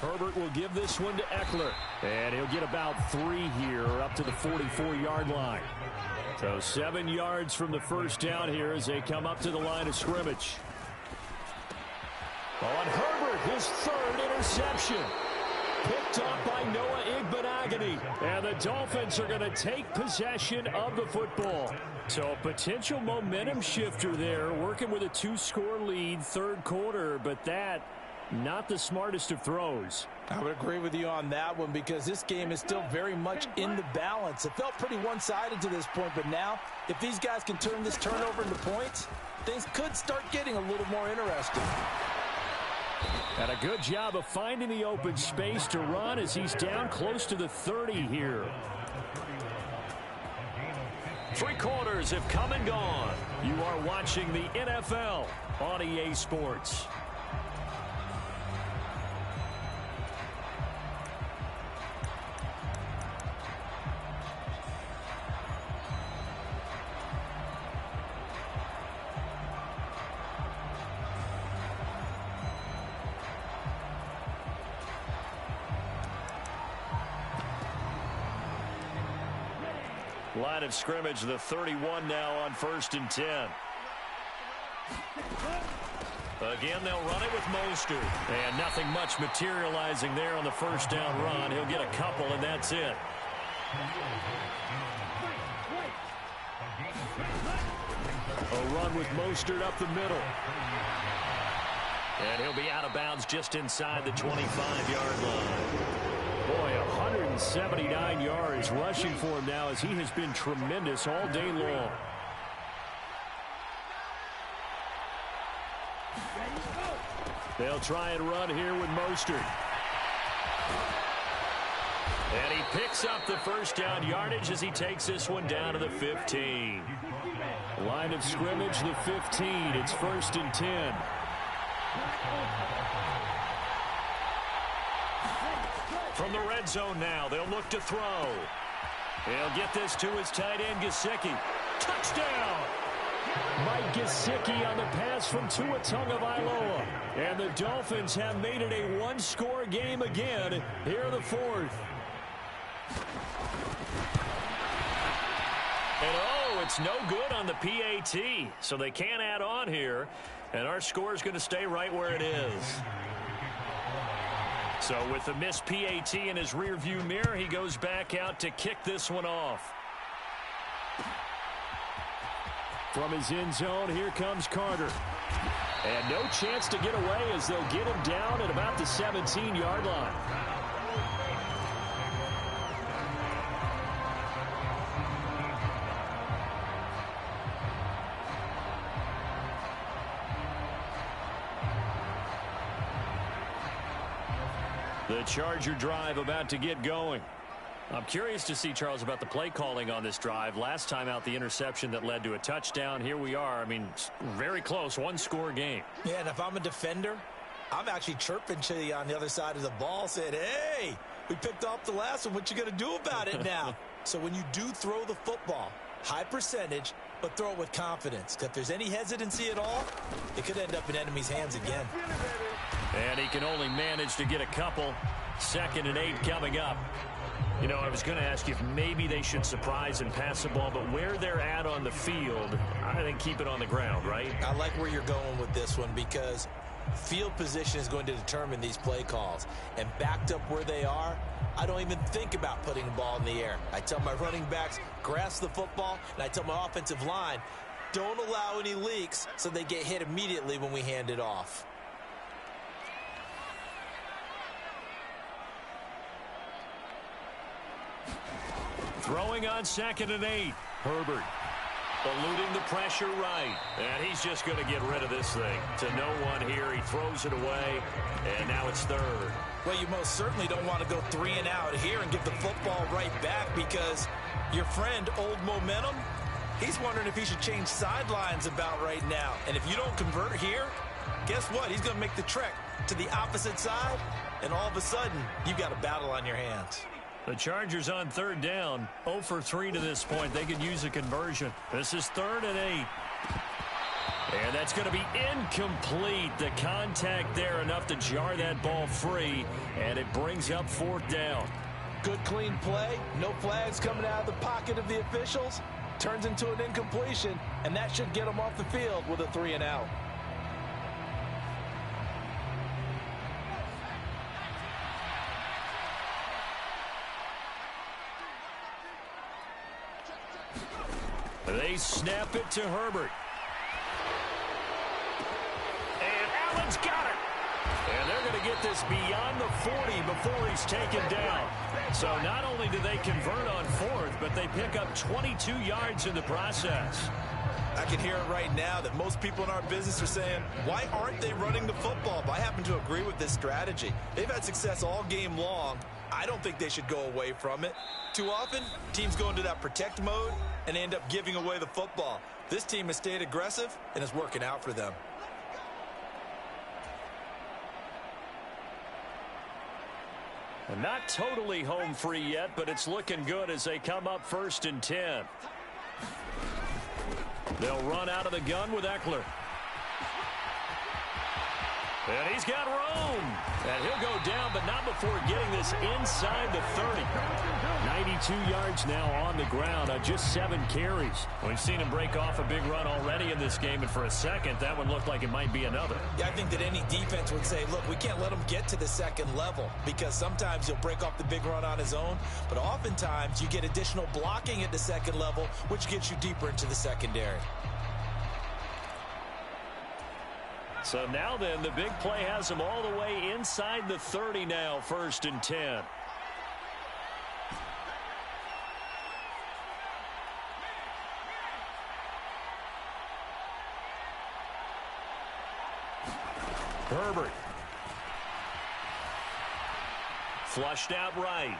Herbert will give this one to Eckler. And he'll get about 3 here up to the 44-yard line. So 7 yards from the first down here as they come up to the line of scrimmage. On Herbert, his 3rd interception. Picked up by Noah Igbenogany. And the Dolphins are going to take possession of the football. So a potential momentum shifter there, working with a 2-score lead, third quarter, but that not the smartest of throws. I would agree with you on that one because this game is still very much in the balance. It felt pretty one-sided to this point, but now if these guys can turn this turnover into points, things could start getting a little more interesting. And a good job of finding the open space to run as he's down close to the 30 here. 3 quarters have come and gone. You are watching the NFL on EA Sports. Line of scrimmage, the 31 now on 1st and 10. Again, they'll run it with Mostert. And nothing much materializing there on the first down run. He'll get a couple, and that's it. A run with Mostert up the middle. And he'll be out of bounds just inside the 25-yard line. Boy, 179 yards rushing for him now as he has been tremendous all day long. They'll try and run here with Mostert. And he picks up the first down yardage as he takes this one down to the 15. Line of scrimmage, the 15. It's 1st and 10. From the red zone now, they'll look to throw. He'll get this to his tight end, Gesicki. Touchdown! Mike Gesicki on the pass from Tua Tagovailoa. And the Dolphins have made it a one-score game again here in the 4th. And oh, it's no good on the PAT, so they can't add on here. And our score is going to stay right where it is. So with the missed PAT in his rearview mirror, he goes back out to kick this one off. From his end zone, here comes Carter. And no chance to get away as they'll get him down at about the 17-yard line. The Charger drive about to get going. I'm curious to see, Charles, about the play calling on this drive. Last time out, the interception that led to a touchdown. Here we are. I mean, very close, one-score game. Yeah, and if I'm a defender, I'm actually chirping to you on the other side of the ball, saying, hey, we picked off the last one. What you going to do about it now? So when you do throw the football, high percentage, but throw it with confidence. If there's any hesitancy at all, it could end up in enemy's hands again. And he can only manage to get a couple. 2nd and 8 coming up. You know, I was going to ask you if maybe they should surprise and pass the ball, but where they're at on the field, I think keep it on the ground, right? I like where you're going with this one because field position is going to determine these play calls. And backed up where they are, I don't even think about putting the ball in the air. I tell my running backs, grasp the football, and I tell my offensive line, don't allow any leaks so they get hit immediately when we hand it off. Throwing on 2nd and 8. Herbert eluding the pressure right. And he's just going to get rid of this thing. To no one here. He throws it away. And now it's 3rd. Well, you most certainly don't want to go 3 and out here and give the football right back because your friend, Old Momentum, he's wondering if he should change sidelines about right now. And if you don't convert here, guess what? He's going to make the trek to the opposite side. And all of a sudden, you've got a battle on your hands. The Chargers on 3rd down. 0 for 3 to this point. They could use a conversion. This is 3rd and 8. And that's going to be incomplete. The contact there enough to jar that ball free. And it brings up 4th down. Good clean play. No flags coming out of the pocket of the officials. Turns into an incompletion. And that should get them off the field with a 3 and out. They snap it to Herbert. And Allen's got it. And they're going to get this beyond the 40 before he's taken down. So not only do they convert on 4th, but they pick up 22 yards in the process. I can hear it right now that most people in our business are saying, why aren't they running the football? But I happen to agree with this strategy. They've had success all game long. I don't think they should go away from it. Too often, teams go into that protect mode and end up giving away the football. This team has stayed aggressive, and it's working out for them. Not totally home free yet, but it's looking good as they come up 1st and 10. They'll run out of the gun with Eckler. And he's got room. And he'll go down, but not before getting this inside the 30. 92 yards now on the ground on just 7 carries. We've seen him break off a big run already in this game, and for a second, that one looked like it might be another. Yeah, I think that any defense would say, look, we can't let him get to the 2nd level because sometimes he'll break off the big run on his own, but oftentimes you get additional blocking at the 2nd level, which gets you deeper into the secondary. So now then, the big play has them all the way inside the 30 now, 1st and 10. Herbert. Flushed out right.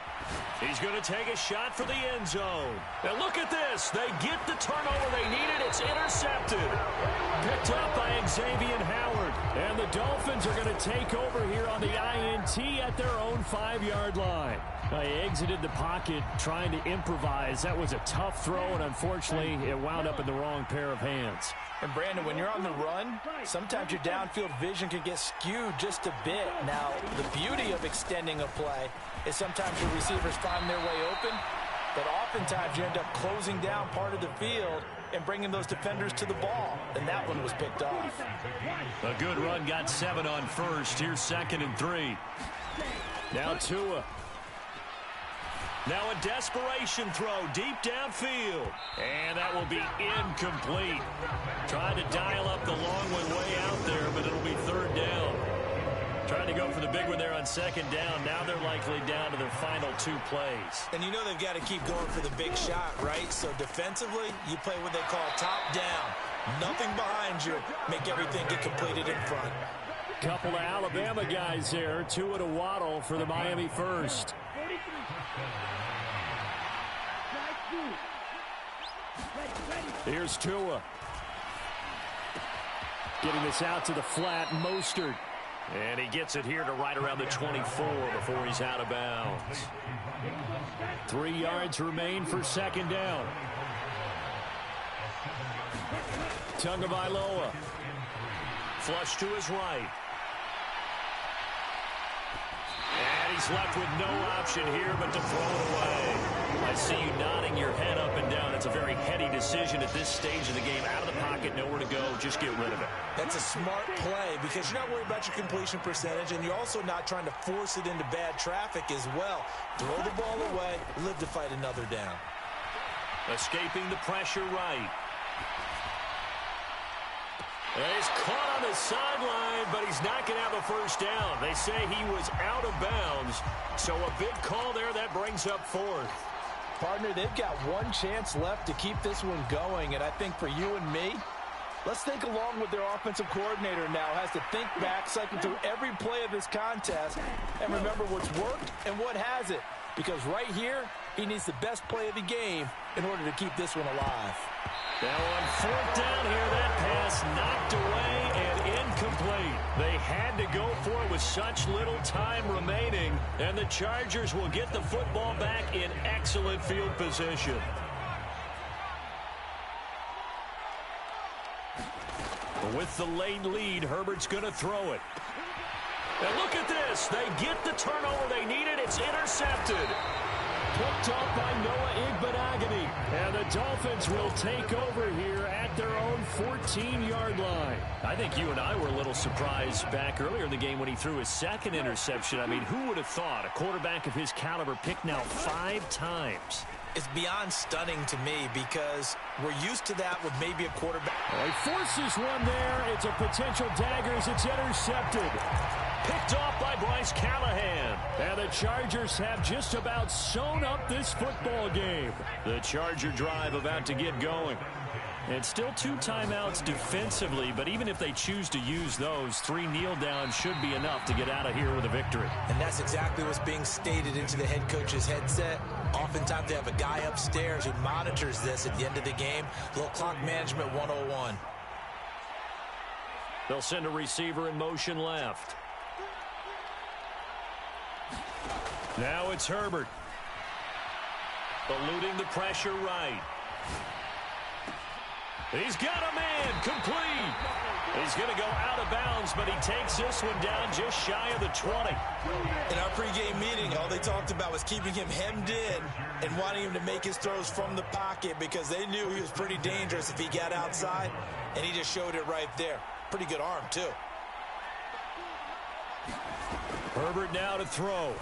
He's going to take a shot for the end zone. And look at this. They get the turnover they needed. It's intercepted. Picked up by Xavier Howard. And the Dolphins are going to take over here on the INT at their own 5-yard line. They exited the pocket trying to improvise. That was a tough throw, and unfortunately, it wound up in the wrong pair of hands. And, Brandon, when you're on the run, sometimes your downfield vision can get skewed just a bit. Now, the beauty of extending a play is sometimes your receivers find their way open, but oftentimes you end up closing down part of the field and bringing those defenders to the ball, and that one was picked off. A good run, got 7 on 1st. Here's 2nd and 3. Now Tua. Now a desperation throw deep downfield. And that will be incomplete. Trying to dial up the long one way out there, but it'll be 3rd down. Trying to go for the big one there on 2nd down. Now they're likely down to their final 2 plays. And you know they've got to keep going for the big shot, right? So defensively, you play what they call top down. Nothing behind you. Make everything get completed in front. Couple of Alabama guys there. Tua to Waddle for the Miami first. Here's Tua. Getting this out to the flat, Mostert. And he gets it here to right around the 24 before he's out of bounds. 3 yards remain for second down. Tagovailoa. Flush to his right. And he's left with no option here but to throw it away. I see you nodding your head up and down. It's a very heady decision at this stage of the game. Out of the pocket, nowhere to go. Just get rid of it. That's a smart play because you're not worried about your completion percentage, and you're also not trying to force it into bad traffic as well. Throw the ball away, live to fight another down. Escaping the pressure right. He's caught on the sideline, but he's not going to have a first down. They say he was out of bounds, so a big call there that brings up fourth. Partner, they've got one chance left to keep this one going, and I think for you and me, let's think along with their offensive coordinator now. Has to think back, cycle through every play of this contest, and remember what's worked and what hasn't. Because right here, he needs the best play of the game in order to keep this one alive. Now on fourth down here, that pass knocked away and incomplete. They had to go for it with such little time remaining, and the Chargers will get the football back in excellent field position. With the late lead, Herbert's going to throw it. And look at this. They get the turnover they needed. It's intercepted. Picked off by Noah Igbenogany. And the Dolphins will take over here at their own 14-yard line. I think you and I were a little surprised back earlier in the game when he threw his second interception. I mean, who would have thought a quarterback of his caliber picked now 5 times? It's beyond stunning to me because we're used to that with maybe a quarterback. Oh, he forces one there. It's a potential dagger as it's intercepted. Picked off by Bryce Callahan. And the Chargers have just about sewn up this football game. The Charger drive about to get going. And still 2 timeouts defensively, but even if they choose to use those, 3 kneel downs should be enough to get out of here with a victory. And that's exactly what's being stated into the head coach's headset. Oftentimes they have a guy upstairs who monitors this at the end of the game. Little clock management 101. They'll send a receiver in motion left. Now it's Herbert. Eluding the pressure right. He's got a man, complete. He's going to go out of bounds, but he takes this one down just shy of the 20. In our pregame meeting, all they talked about was keeping him hemmed in and wanting him to make his throws from the pocket because they knew he was pretty dangerous if he got outside, and he just showed it right there. Pretty good arm, too. Herbert now to throw.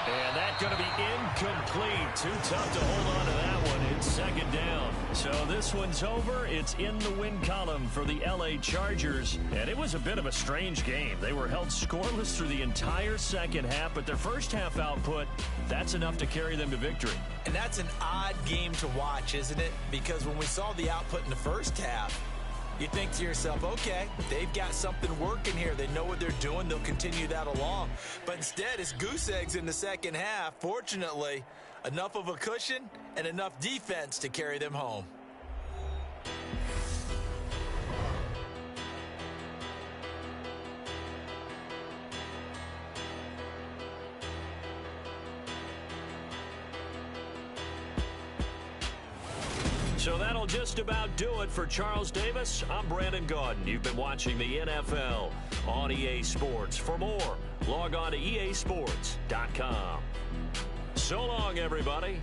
And that's going to be incomplete. Too tough to hold on to that one. It's second down. So this one's over. It's in the win column for the L.A. Chargers. And it was a bit of a strange game. They were held scoreless through the entire second half, but their first half output, that's enough to carry them to victory. And that's an odd game to watch, isn't it? Because when we saw the output in the first half, you think to yourself, okay, they've got something working here. They know what they're doing. They'll continue that along. But instead, it's goose eggs in the second half. Fortunately, enough of a cushion and enough defense to carry them home. So that'll just about do it for Charles Davis. I'm Brandon Gaudin. You've been watching the NFL on EA Sports. For more, log on to easports.com. So long, everybody.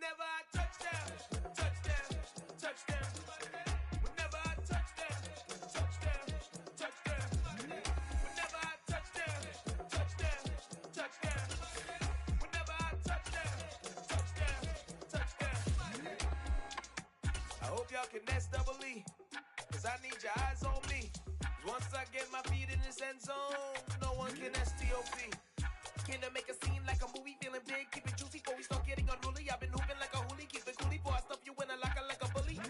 Whenever I touchdown, touchdown, touchdown. Whenever I touchdown, touchdown, touchdown. Whenever I touchdown, touchdown, touchdown. Whenever I touchdown, touchdown, touchdown. I hope y'all can S-double-E, 'cause I need your eyes on me. Once I get my feet in this end zone, no one can STOP. Can I make a scene like a movie, feeling big, keep it juicy before we start getting unruly. I've been hooping like a hoolie, keep it coolie before I stuff you in a locker like a bully.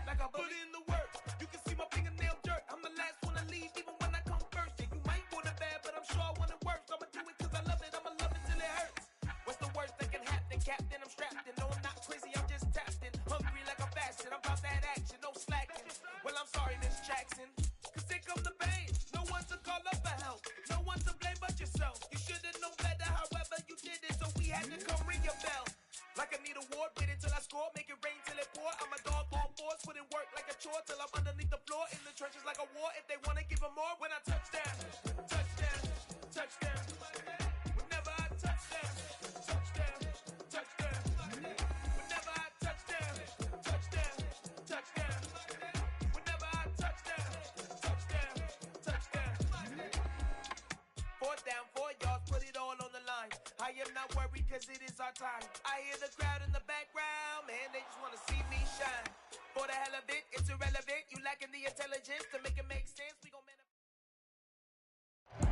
Like a bully. Put in the work, you can see my fingernail dirt. I'm the last one to leave, even when I come first. Yeah, you might want it bad, but I'm sure I want it worse. I'ma do it 'cause I love it, I'ma love it till it hurts. What's the worst that can happen, Captain? I'm strapped in, no, I'm not crazy, I'm just tapped in. Hungry like a fashion, I'm about that action, no slacking. Well, I'm sorry, Miss Jackson, 'cause here come the pain. No one to call up for help, no one to blame but yourself. You should've known better, however you did it, so we had to come ring your bell. Like I need a ward, wait until I score, make it rain till it pour. I'm a dog, all fours, put in work like a chore till I'm underneath the floor, in the trenches like a war. If they wanna give them more, when I touchdown, touchdown, touchdown. Whenever I touchdown, touchdown, touchdown. Whenever I touchdown, touchdown, touchdown. Whenever I touchdown, touchdown, touchdown. 4th down, 4 yards, put it all on the line. I am not worried 'cause it is our time. I hear the crowd in the background, man, they just wanna see me shine. For the hell of it, it's irrelevant. You lacking the intelligence to make it make sense. We gon'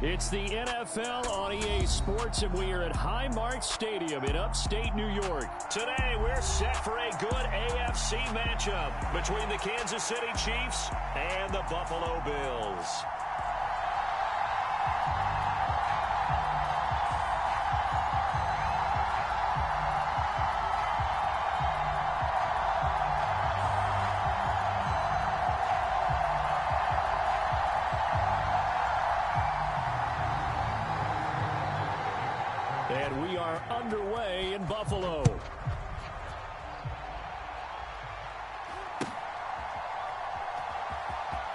It's the NFL on EA Sports, and we are at Highmark Stadium in upstate New York. Today, we're set for a good AFC matchup between the Kansas City Chiefs and the Buffalo Bills. And we are underway in Buffalo.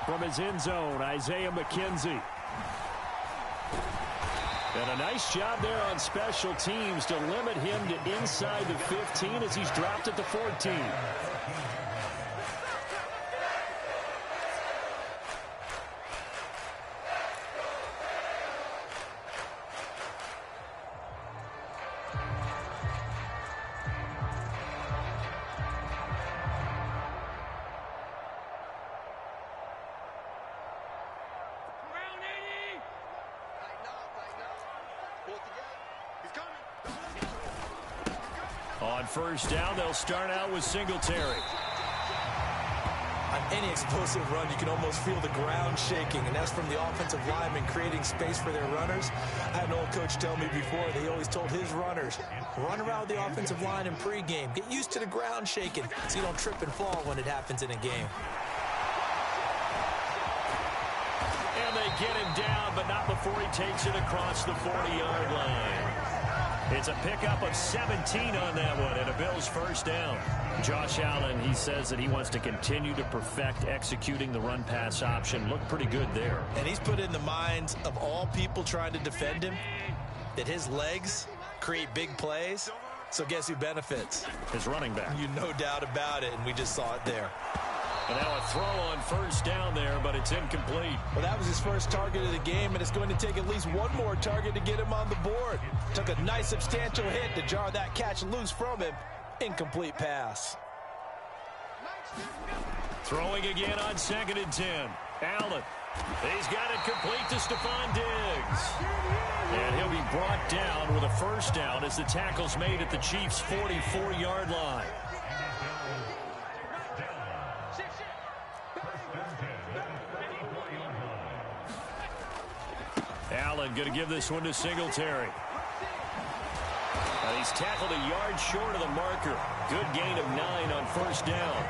From his end zone, Isaiah McKenzie. And a nice job there on special teams to limit him to inside the 15 as he's dropped at the 14. On first down, they'll start out with Singletary. On any explosive run, you can almost feel the ground shaking, and that's from the offensive linemen creating space for their runners. I had an old coach tell me before, they always told his runners, run around the offensive line in pregame. Get used to the ground shaking so you don't trip and fall when it happens in a game. And they get him down, but not before he takes it across the 40-yard line. It's a pickup of 17 on that one, and a Bills first down. Josh Allen, he says that he wants to continue to perfect executing the run-pass option. Looked pretty good there. And he's put in the minds of all people trying to defend him that his legs create big plays. So guess who benefits? His running back. You no doubt about it, and we just saw it there. And now a throw on first down there, but it's incomplete. Well, that was his first target of the game, and it's going to take at least one more target to get him on the board. Took a nice substantial hit to jar that catch loose from him. Incomplete pass. Throwing again on 2nd and 10. Allen. He's got it complete to Stephon Diggs. And he'll be brought down with a first down as the tackle's made at the Chiefs' 44-yard line. Allen going to give this one to Singletary. And he's tackled a yard short of the marker. Good gain of 9 on first down.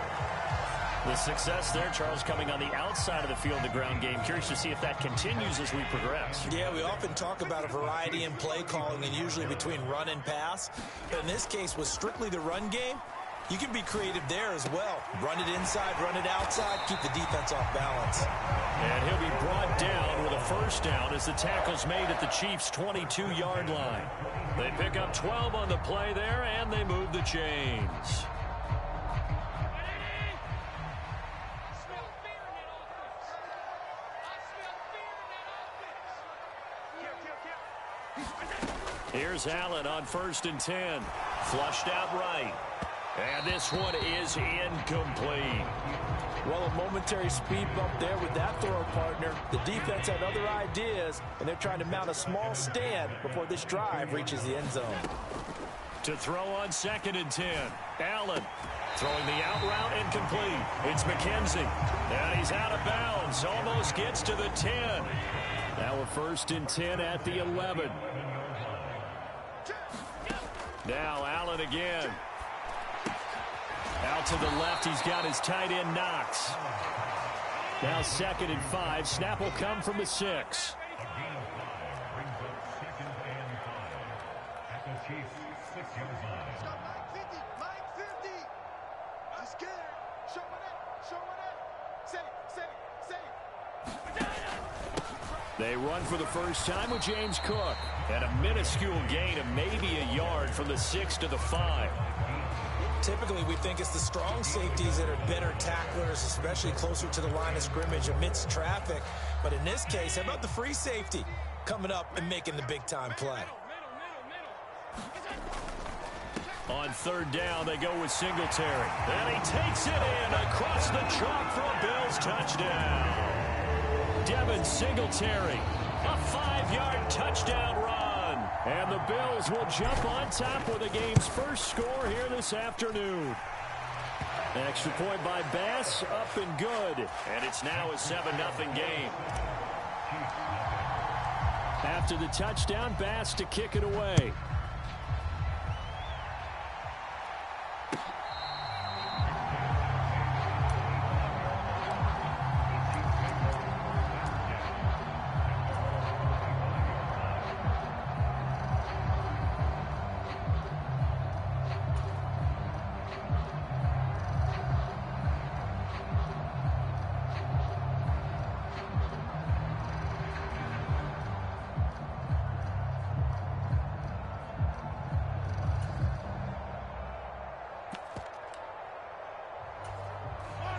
The success there, Charles, coming on the outside of the field, the ground game. Curious to see if that continues as we progress. Yeah, we often talk about a variety in play calling and usually between run and pass. But in this case, with strictly the run game, you can be creative there as well. Run it inside, run it outside, keep the defense off balance. And he'll be brought down with a first down as the tackle's made at the Chiefs' 22-yard line. They pick up 12 on the play there, and they move the chains. Here's Allen on 1st and 10. Flushed out right. And this one is incomplete. Well, a momentary speed bump there with that throw, partner. The defense had other ideas, and they're trying to mount a small stand before this drive reaches the end zone. To throw on 2nd and 10. Allen throwing the out route incomplete. It's McKenzie. And he's out of bounds. Almost gets to the 10. Now a 1st and 10 at the 11. Now Allen again. Out to the left, he's got his tight end Knox. Now 2nd and 5. Snap will come from the 6. They run for the first time with James Cook. And a minuscule gain of maybe a yard from the 6 to the 5. Typically, we think it's the strong safeties that are better tacklers, especially closer to the line of scrimmage amidst traffic. But in this case, how about the free safety coming up and making the big-time play? On 3rd down, they go with Singletary. And he takes it in across the chalk for a Bills touchdown. Devin Singletary, a 5-yard touchdown run. And the Bills will jump on top with the game's first score here this afternoon. Extra point by Bass, up and good. And it's now a 7-0 game. After the touchdown, Bass to kick it away.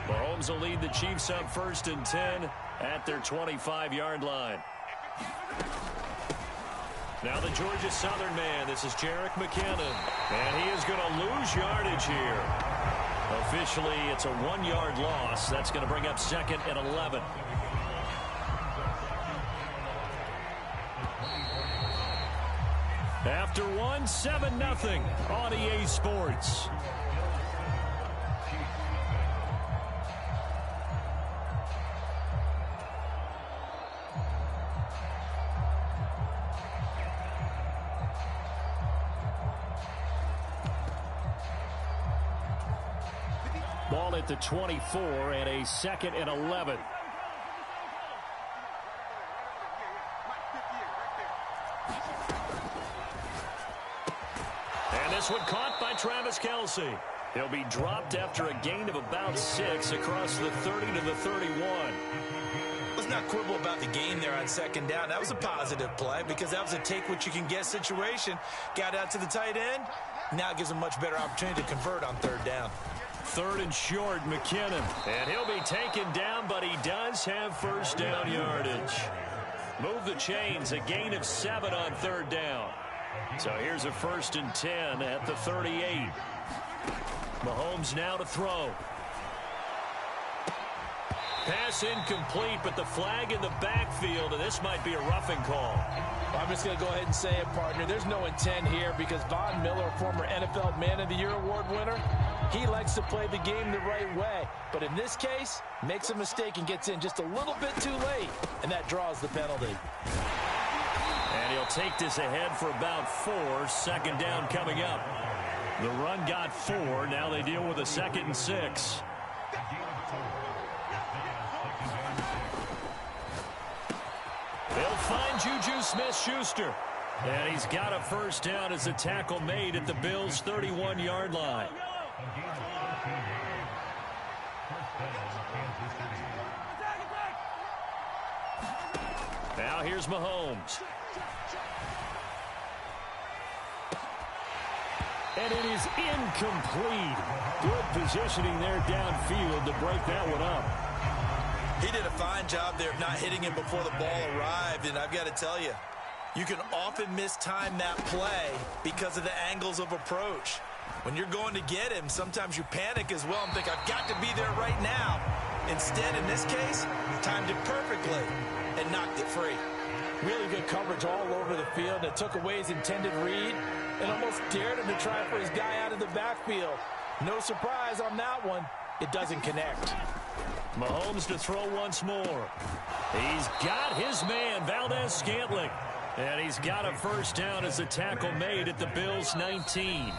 Mahomes will lead the Chiefs up 1st and 10 at their 25-yard line. Now the Georgia Southern man. This is Jerick McKinnon. And he is going to lose yardage here. Officially, it's a 1-yard loss. That's going to bring up 2nd and 11. After 7-0 on EA Sports. Ball at the 24 and a 2nd and 11. And this one caught by Travis Kelce. He'll be dropped after a gain of about 6 across the 30 to the 31. Let's not quibble about the gain there on 2nd down. That was a positive play because that was a take-what-you-can-get situation. Got out to the tight end. Now it gives him a much better opportunity to convert on 3rd down. 3rd and short, McKinnon. And he'll be taken down, but he does have 1st down yardage. Move the chains, a gain of 7 on 3rd down. So here's a 1st and 10 at the 38. Mahomes now to throw. Pass incomplete, but the flag in the backfield, and this might be a roughing call. I'm just going to go ahead and say it, partner. There's no intent here because Von Miller, former NFL Man of the Year award winner, he likes to play the game the right way. But in this case, makes a mistake and gets in just a little bit too late, and that draws the penalty. And he'll take this ahead for about 4. 2nd down coming up. The run got 4. Now they deal with a 2nd and 6. They'll find Juju Smith-Schuster. And he's got a 1st down as a tackle made at the Bills' 31-yard line. Now here's Mahomes. And it is incomplete. Good positioning there downfield to break that one up. He did a fine job there of not hitting him before the ball arrived, and I've got to tell you, you can often mistime that play because of the angles of approach. When you're going to get him, sometimes you panic as well and think, I've got to be there right now. Instead, in this case, timed it perfectly and knocked it free. Really good coverage all over the field that took away his intended read and almost dared him to try for his guy out of the backfield. No surprise on that one. It doesn't connect. Mahomes to throw once more. He's got his man, Valdez-Scantling. And he's got a first down as the tackle made at the Bills' 19.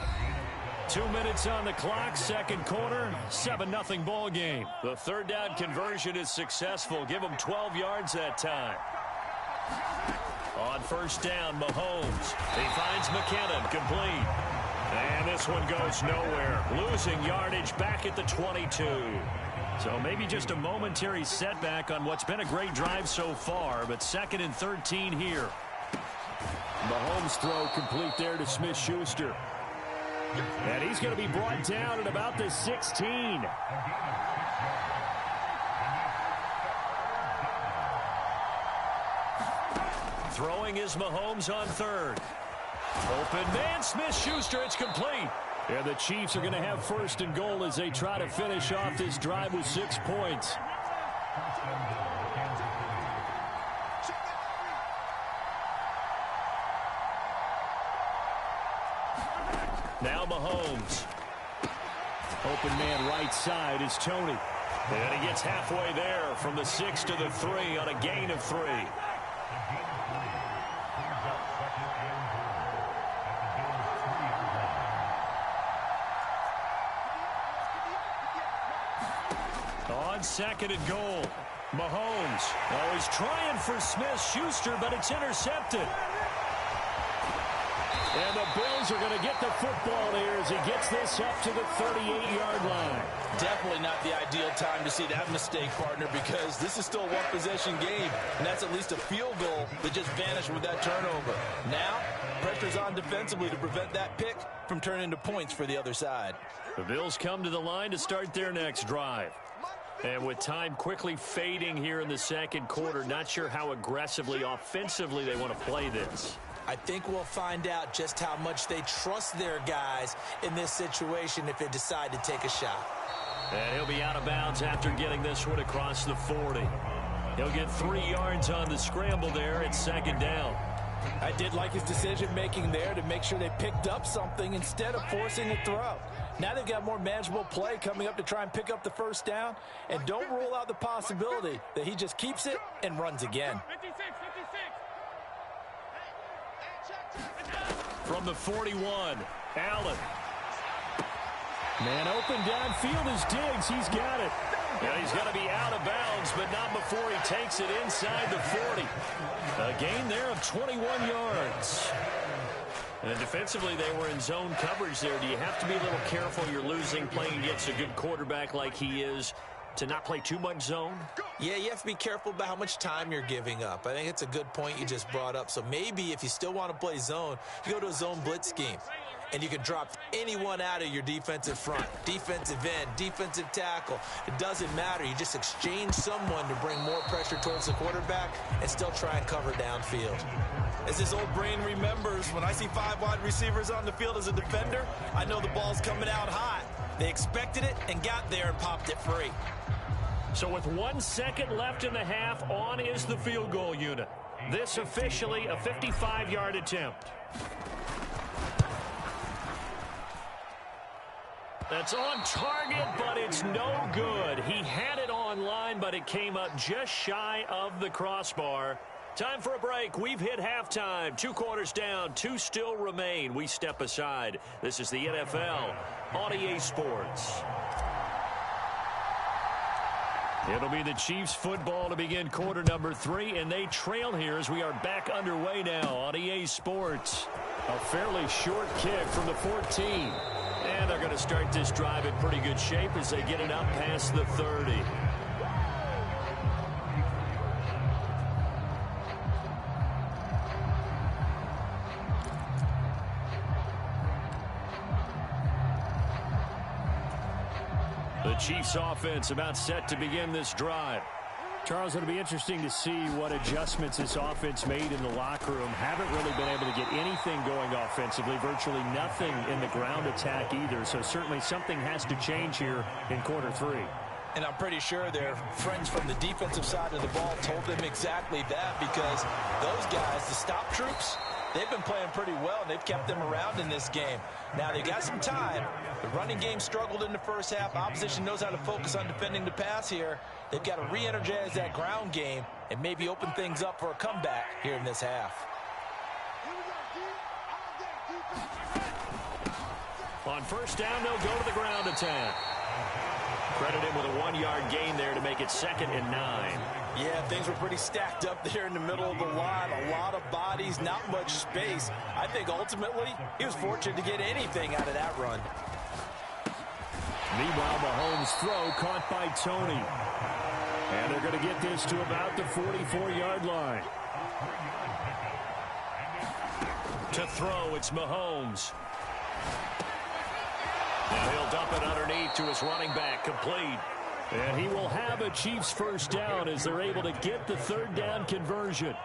2 minutes on the clock, second quarter, 7-0 ball game. The third down conversion is successful. Give him 12 yards that time. On first down, Mahomes. He finds McKinnon, complete. And this one goes nowhere. Losing yardage back at the 22. So maybe just a momentary setback on what's been a great drive so far, but 2nd and 13 here. Mahomes throw complete there to Smith-Schuster. And he's going to be brought down at about the 16. Throwing is Mahomes on third. Open man, Smith-Schuster, it's complete. And the Chiefs are going to have first and goal as they try to finish off this drive with 6 points. Now Mahomes. Open man right side is Tony. And he gets halfway there from the 6 to the 3 on a gain of 3. On 2nd and goal, Mahomes. Oh, he's trying for Smith-Schuster, but it's intercepted. And the Bills are going to get the football here as he gets this up to the 38-yard line. Definitely not the ideal time to see that mistake, partner, because this is still a one-possession game, and that's at least a field goal that just vanished with that turnover. Now, pressure's on defensively to prevent that pick from turning into points for the other side. The Bills come to the line to start their next drive. And with time quickly fading here in the second quarter, not sure how aggressively, offensively they want to play this. I think we'll find out just how much they trust their guys in this situation if they decide to take a shot. And he'll be out of bounds after getting this one across the 40. He'll get 3 yards on the scramble there at 2nd down. I did like his decision-making there to make sure they picked up something instead of forcing a throw. Now they've got more manageable play coming up to try and pick up the first down. And don't rule out the possibility that he just keeps it and runs again. From the 41, Allen. Man open downfield is Diggs. He's got it. Yeah, he's got to be out of bounds, but not before he takes it inside the 40. A gain there of 21 yards. And defensively, they were in zone coverage there. Do you have to be a little careful? You're losing playing against a good quarterback like he is to not play too much zone? Yeah, you have to be careful about how much time you're giving up. I think it's a good point you just brought up. So maybe if you still want to play zone, you go to a zone blitz scheme. And you can drop anyone out of your defensive front, defensive end, defensive tackle. It doesn't matter. You just exchange someone to bring more pressure towards the quarterback and still try and cover downfield. As his old brain remembers, when I see 5 wide receivers on the field as a defender, I know the ball's coming out hot. They expected it and got there and popped it free. So with 1 second left in the half, on is the field goal unit. This officially a 55-yard attempt. That's on target, but it's no good. He had it on line, but it came up just shy of the crossbar. Time for a break. We've hit halftime. 2 quarters down, 2 still remain. We step aside. This is the NFL on EA Sports. It'll be the Chiefs football to begin quarter number 3, and they trail here as we are back underway now on EA Sports. A fairly short kick from the 14. And they're going to start this drive in pretty good shape as they get it up past the 30. The Chiefs offense about set to begin this drive. Charles, it'll be interesting to see what adjustments this offense made in the locker room. Haven't really been able to get anything going offensively, virtually nothing in the ground attack either. So certainly something has to change here in quarter 3. And I'm pretty sure their friends from the defensive side of the ball told them exactly that, because those guys, the stop troops, they've been playing pretty well, and they've kept them around in this game. Now, they got some time. The running game struggled in the first half. Opposition knows how to focus on defending the pass here. They've got to re-energize that ground game and maybe open things up for a comeback here in this half. On first down, they'll go to the ground attack. Credit him with a 1-yard gain there to make it 2nd and 9. Yeah, things were pretty stacked up there in the middle of the line. A lot of bodies, not much space. I think ultimately he was fortunate to get anything out of that run. Meanwhile, Mahomes' throw caught by Tony. And they're going to get this to about the 44-yard line. To throw, it's Mahomes. Now he'll dump it underneath to his running back, complete. And he will have a Chiefs first down as they're able to get the 3rd down conversion.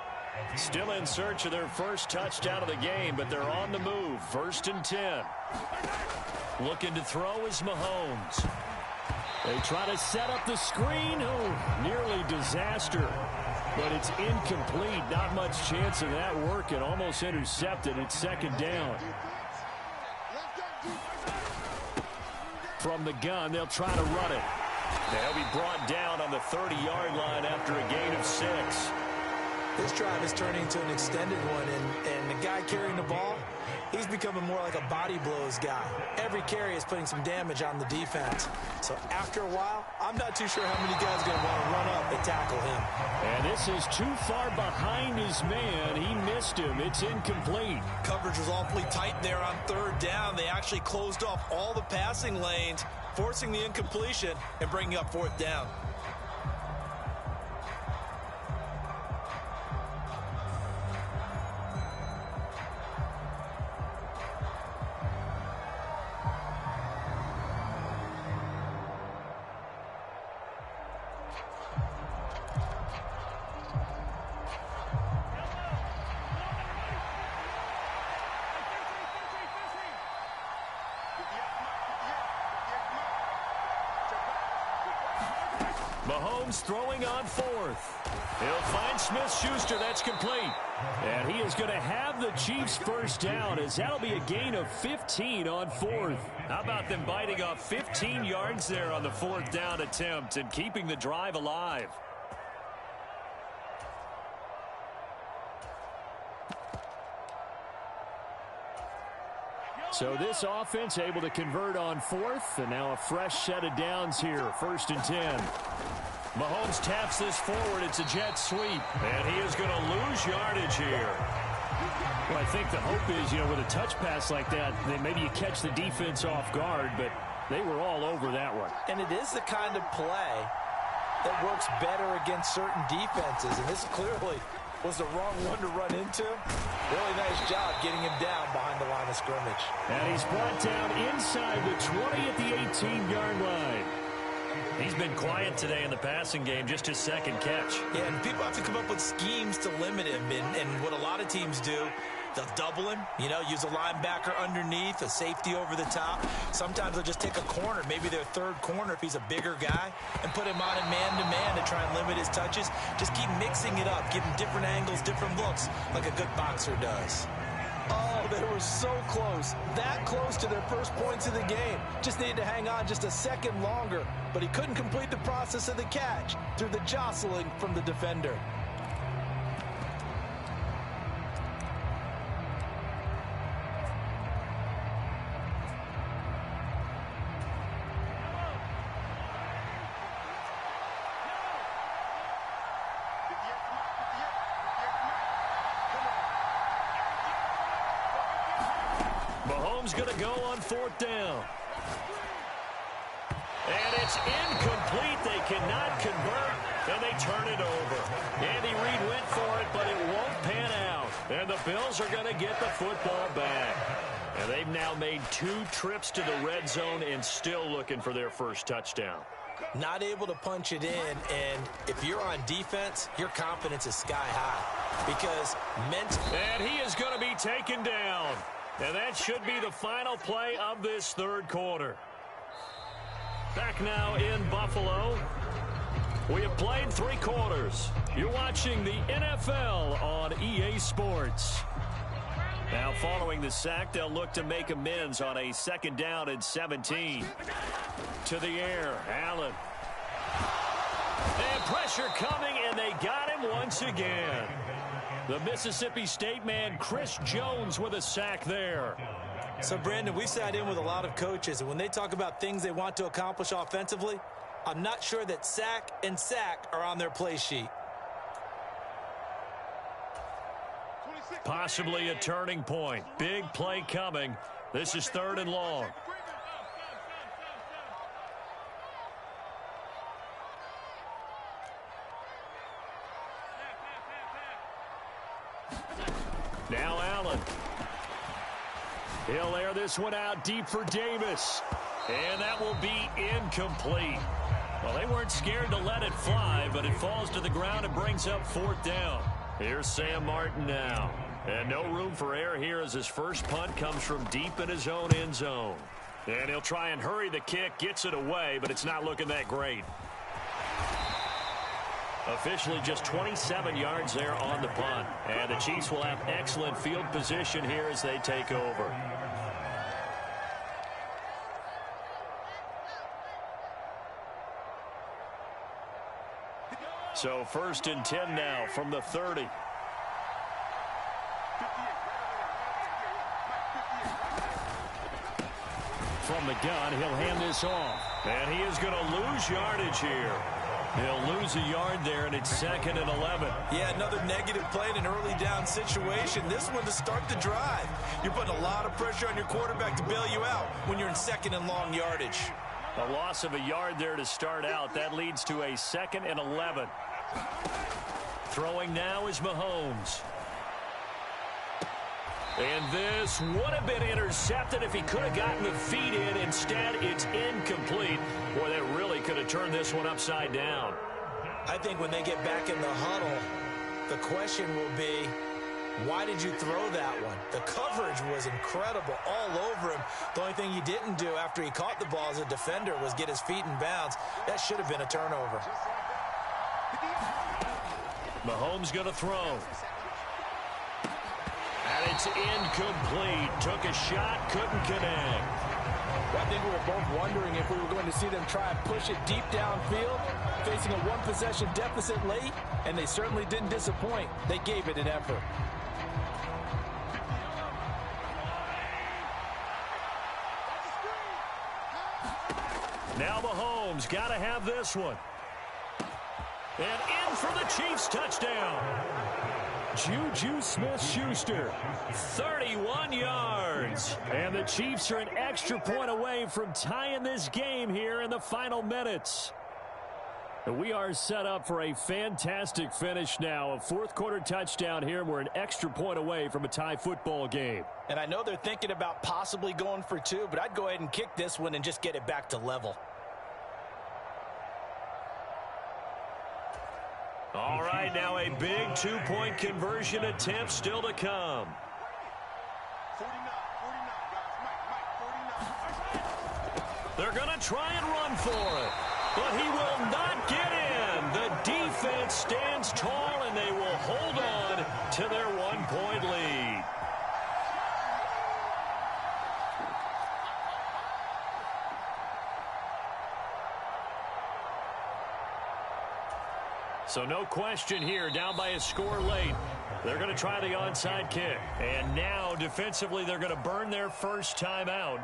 Still in search of their first touchdown of the game, but they're on the move. 1st and 10. Looking to throw is Mahomes. They try to set up the screen. Oh, nearly disaster. But it's incomplete. Not much chance of that working. Almost intercepted. It's 2nd down. From the gun, they'll try to run it. They'll be brought down on the 30-yard line after a gain of 6. This drive is turning into an extended one, and the guy carrying the ball, he's becoming more like a body blows guy. Every carry is putting some damage on the defense. So after a while, I'm not too sure how many guys are going to want to run up and tackle him. And this is too far behind his man. He missed him. It's incomplete. Coverage was awfully tight there on 3rd down. They actually closed off all the passing lanes, forcing the incompletion and bringing up 4th down. Mahomes throwing on 4th. He'll find Smith-Schuster. That's complete. And he is going to have the Chiefs first down, as that'll be a gain of 15 on 4th. How about them biting off 15 yards there on the 4th down attempt and keeping the drive alive? So this offense able to convert on 4th, and now a fresh set of downs here. 1st and 10. Mahomes taps this forward. It's a jet sweep, and he is going to lose yardage here. Well, I think the hope is, with a touch pass like that, then maybe you catch the defense off guard, but they were all over that one. And it is the kind of play that works better against certain defenses, and this clearly was the wrong one to run into. Really nice job getting him down behind the line of scrimmage. And he's brought down inside the 20 at the 18-yard line. He's been quiet today in the passing game, just his 2nd catch. Yeah, and people have to come up with schemes to limit him, and what a lot of teams do, they'll double him, use a linebacker underneath, a safety over the top. Sometimes they'll just take a corner, maybe their 3rd corner if he's a bigger guy, and put him on a man-to-man to try and limit his touches. Just keep mixing it up, give him different angles, different looks, like a good boxer does. Oh, they were so close. That close to their first points of the game. Just needed to hang on just a 2nd longer, but he couldn't complete the process of the catch through the jostling from the defender. Mahomes going to go on 4th down. And it's incomplete. They cannot convert, and they turn it over. Andy Reid went for it, but it won't pan out. And the Bills are going to get the football back. And they've now made 2 trips to the red zone and still looking for their first touchdown. Not able to punch it in, and if you're on defense, your confidence is sky high. Because and he is going to be taken down. And that should be the final play of this third quarter. Back now in Buffalo. We have played 3 quarters. You're watching the NFL on EA Sports. Now following the sack, they'll look to make amends on a 2nd down and 17. To the air, Allen. And pressure coming, and they got him once again. The Mississippi State man, Chris Jones, with a sack there. So, Brandon, we've sat in with a lot of coaches, and when they talk about things they want to accomplish offensively, I'm not sure that sack and sack are on their play sheet. Possibly a turning point. Big play coming. This is 3rd and long. Now Allen. He'll air this one out deep for Davis. And that will be incomplete. Well, they weren't scared to let it fly, but it falls to the ground and brings up 4th down. Here's Sam Martin now. And no room for error here as his first punt comes from deep in his own end zone. And he'll try and hurry the kick, gets it away, but it's not looking that great. Officially just 27 yards there on the punt. And the Chiefs will have excellent field position here as they take over. So 1st and 10 now from the 30. From the gun, he'll hand this off. And he is going to lose yardage here. He'll lose a yard there, and it's 2nd and 11. Yeah, another negative play in an early down situation. This one to start the drive. You're putting a lot of pressure on your quarterback to bail you out when you're in 2nd and long yardage. A loss of a yard there to start out. That leads to a 2nd and 11. Throwing now is Mahomes. And this would have been intercepted if he could have gotten the feet in. Instead, it's incomplete. Boy, that really could have turned this one upside down. I think when they get back in the huddle, the question will be, why did you throw that one? The coverage was incredible all over him. The only thing he didn't do after he caught the ball as a defender was get his feet in bounds. That should have been a turnover. Mahomes going to throw. And it's incomplete. Took a shot, couldn't connect. I think we were both wondering if we were going to see them try and push it deep downfield, facing a 1-possession deficit late, and they certainly didn't disappoint. They gave it an effort. Now Mahomes got to have this one. And in for the Chiefs touchdown. Juju Smith-Schuster, 31 yards. And the Chiefs are an extra point away from tying this game here in the final minutes. We are set up for a fantastic finish now. A 4th quarter touchdown here. We're an extra point away from a tie football game. And I know they're thinking about possibly going for 2, but I'd go ahead and kick this one and just get it back to level. All right, now a big 2-point conversion attempt still to come. They're going to try and run for it, but he will not get in. The defense stands tall, and they will hold on to their 1-point lead. So no question here, down by a score late. They're going to try the onside kick. And now, defensively, they're going to burn their first timeout.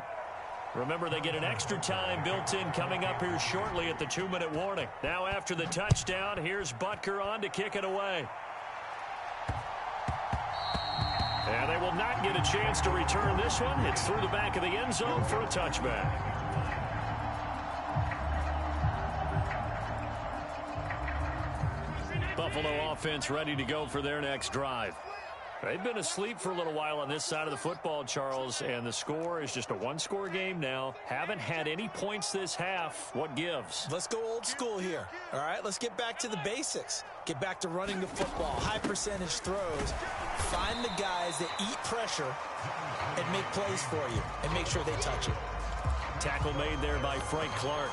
Remember, they get an extra time built in coming up here shortly at the 2-minute warning. Now, after the touchdown, here's Butker on to kick it away. And they will not get a chance to return this one. It's through the back of the end zone for a touchback. Buffalo offense ready to go for their next drive. They've been asleep for a little while on this side of the football, Charles, and the score is just a one-score game now. Haven't had any points this half. What gives? Let's go old school here. All right, let's get back to the basics. Get back to running the football, high percentage throws. Find the guys that eat pressure and make plays for you and make sure they touch it. Tackle made there by Frank Clark.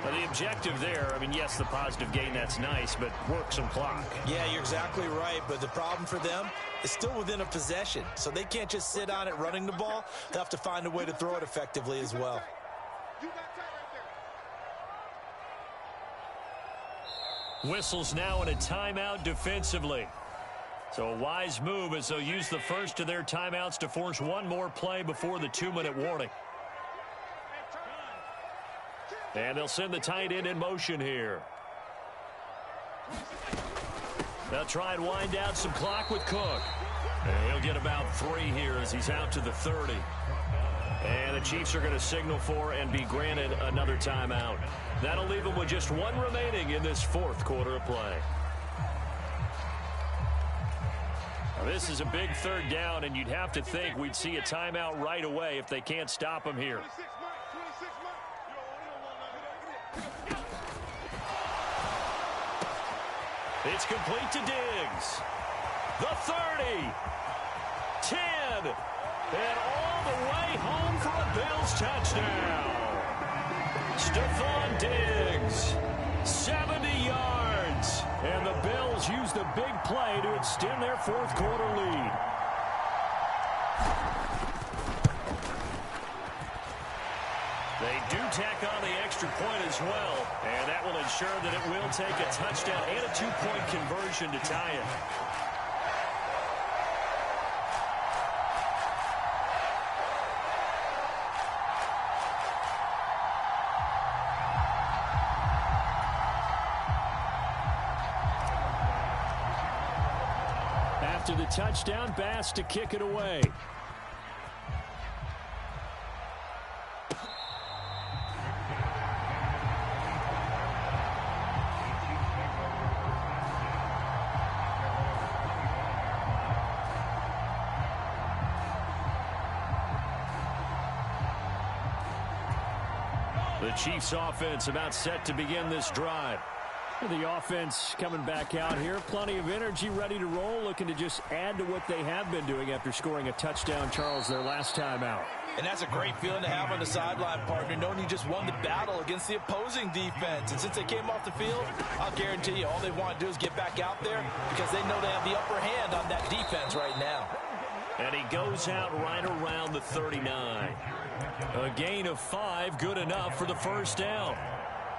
Now, the objective there, I mean, yes, the positive gain, that's nice, but work some clock. Yeah, you're exactly right, but the problem for them is still within a possession, so they can't just sit on it running the ball. They'll have to find a way to throw it effectively as well. Whistles now in a timeout defensively. So a wise move as they'll use the first of their timeouts to force one more play before the 2-minute warning. And they'll send the tight end in motion here. They'll try and wind down some clock with Cook. And he'll get about 3 here as he's out to the 30. And the Chiefs are going to signal for and be granted another timeout. That'll leave them with just 1 remaining in this 4th quarter of play. Now, this is a big 3rd down, and you'd have to think we'd see a timeout right away if they can't stop them here. It's complete to Diggs. The 30. 10. And all the way home for a Bills touchdown. Stephon Diggs. 70 yards. And the Bills use the big play to extend their 4th quarter lead. They do tack on the extra point as well, and that will ensure that it will take a touchdown and a 2-point conversion to tie it. After the touchdown, Bass to kick it away. The Chiefs offense about set to begin this drive. The offense coming back out here. Plenty of energy, ready to roll, looking to just add to what they have been doing after scoring a touchdown, Charles, their last time out. And that's a great feeling to have on the sideline, partner, knowing you just won the battle against the opposing defense. And since they came off the field, I'll guarantee you all they want to do is get back out there because they know they have the upper hand on that defense right now. And he goes out right around the 39. A gain of 5, good enough for the first down.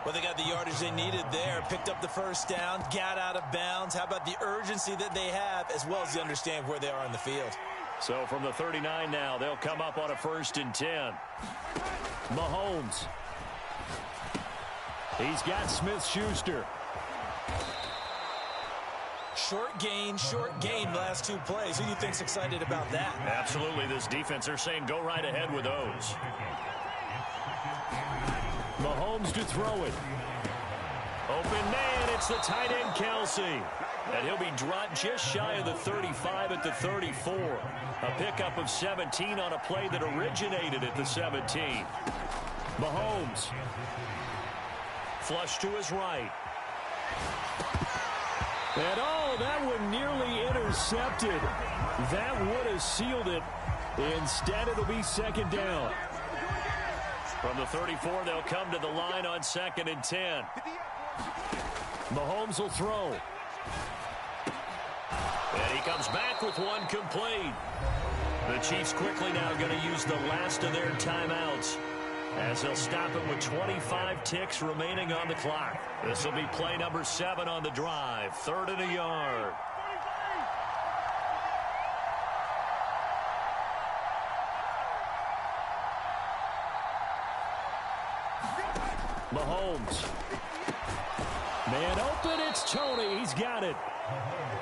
Well, they got the yardage they needed there, picked up the first down, got out of bounds. How about the urgency that they have, as well as they understand where they are in the field? So from the 39 now, they'll come up on a 1st and 10. Mahomes. He's got Smith-Schuster. Short gain, last 2 plays. Who do you think's excited about that? Absolutely, this defense, they're saying go right ahead with those. Mahomes to throw it. Open man, it's the tight end Kelsey. And he'll be dropped just shy of the 35 at the 34. A pickup of 17 on a play that originated at the 17. Mahomes. Flush to his right. And oh, that one nearly intercepted. That would have sealed it. Instead, it'll be 2nd down. From the 34, they'll come to the line on 2nd and 10. Mahomes will throw. And he comes back with one complete. The Chiefs quickly now going to use the last of their timeouts as they'll stop it with 25 ticks remaining on the clock. This will be play number 7 on the drive. 3rd and a yard. Mahomes. Man open, it's Tony. He's got it.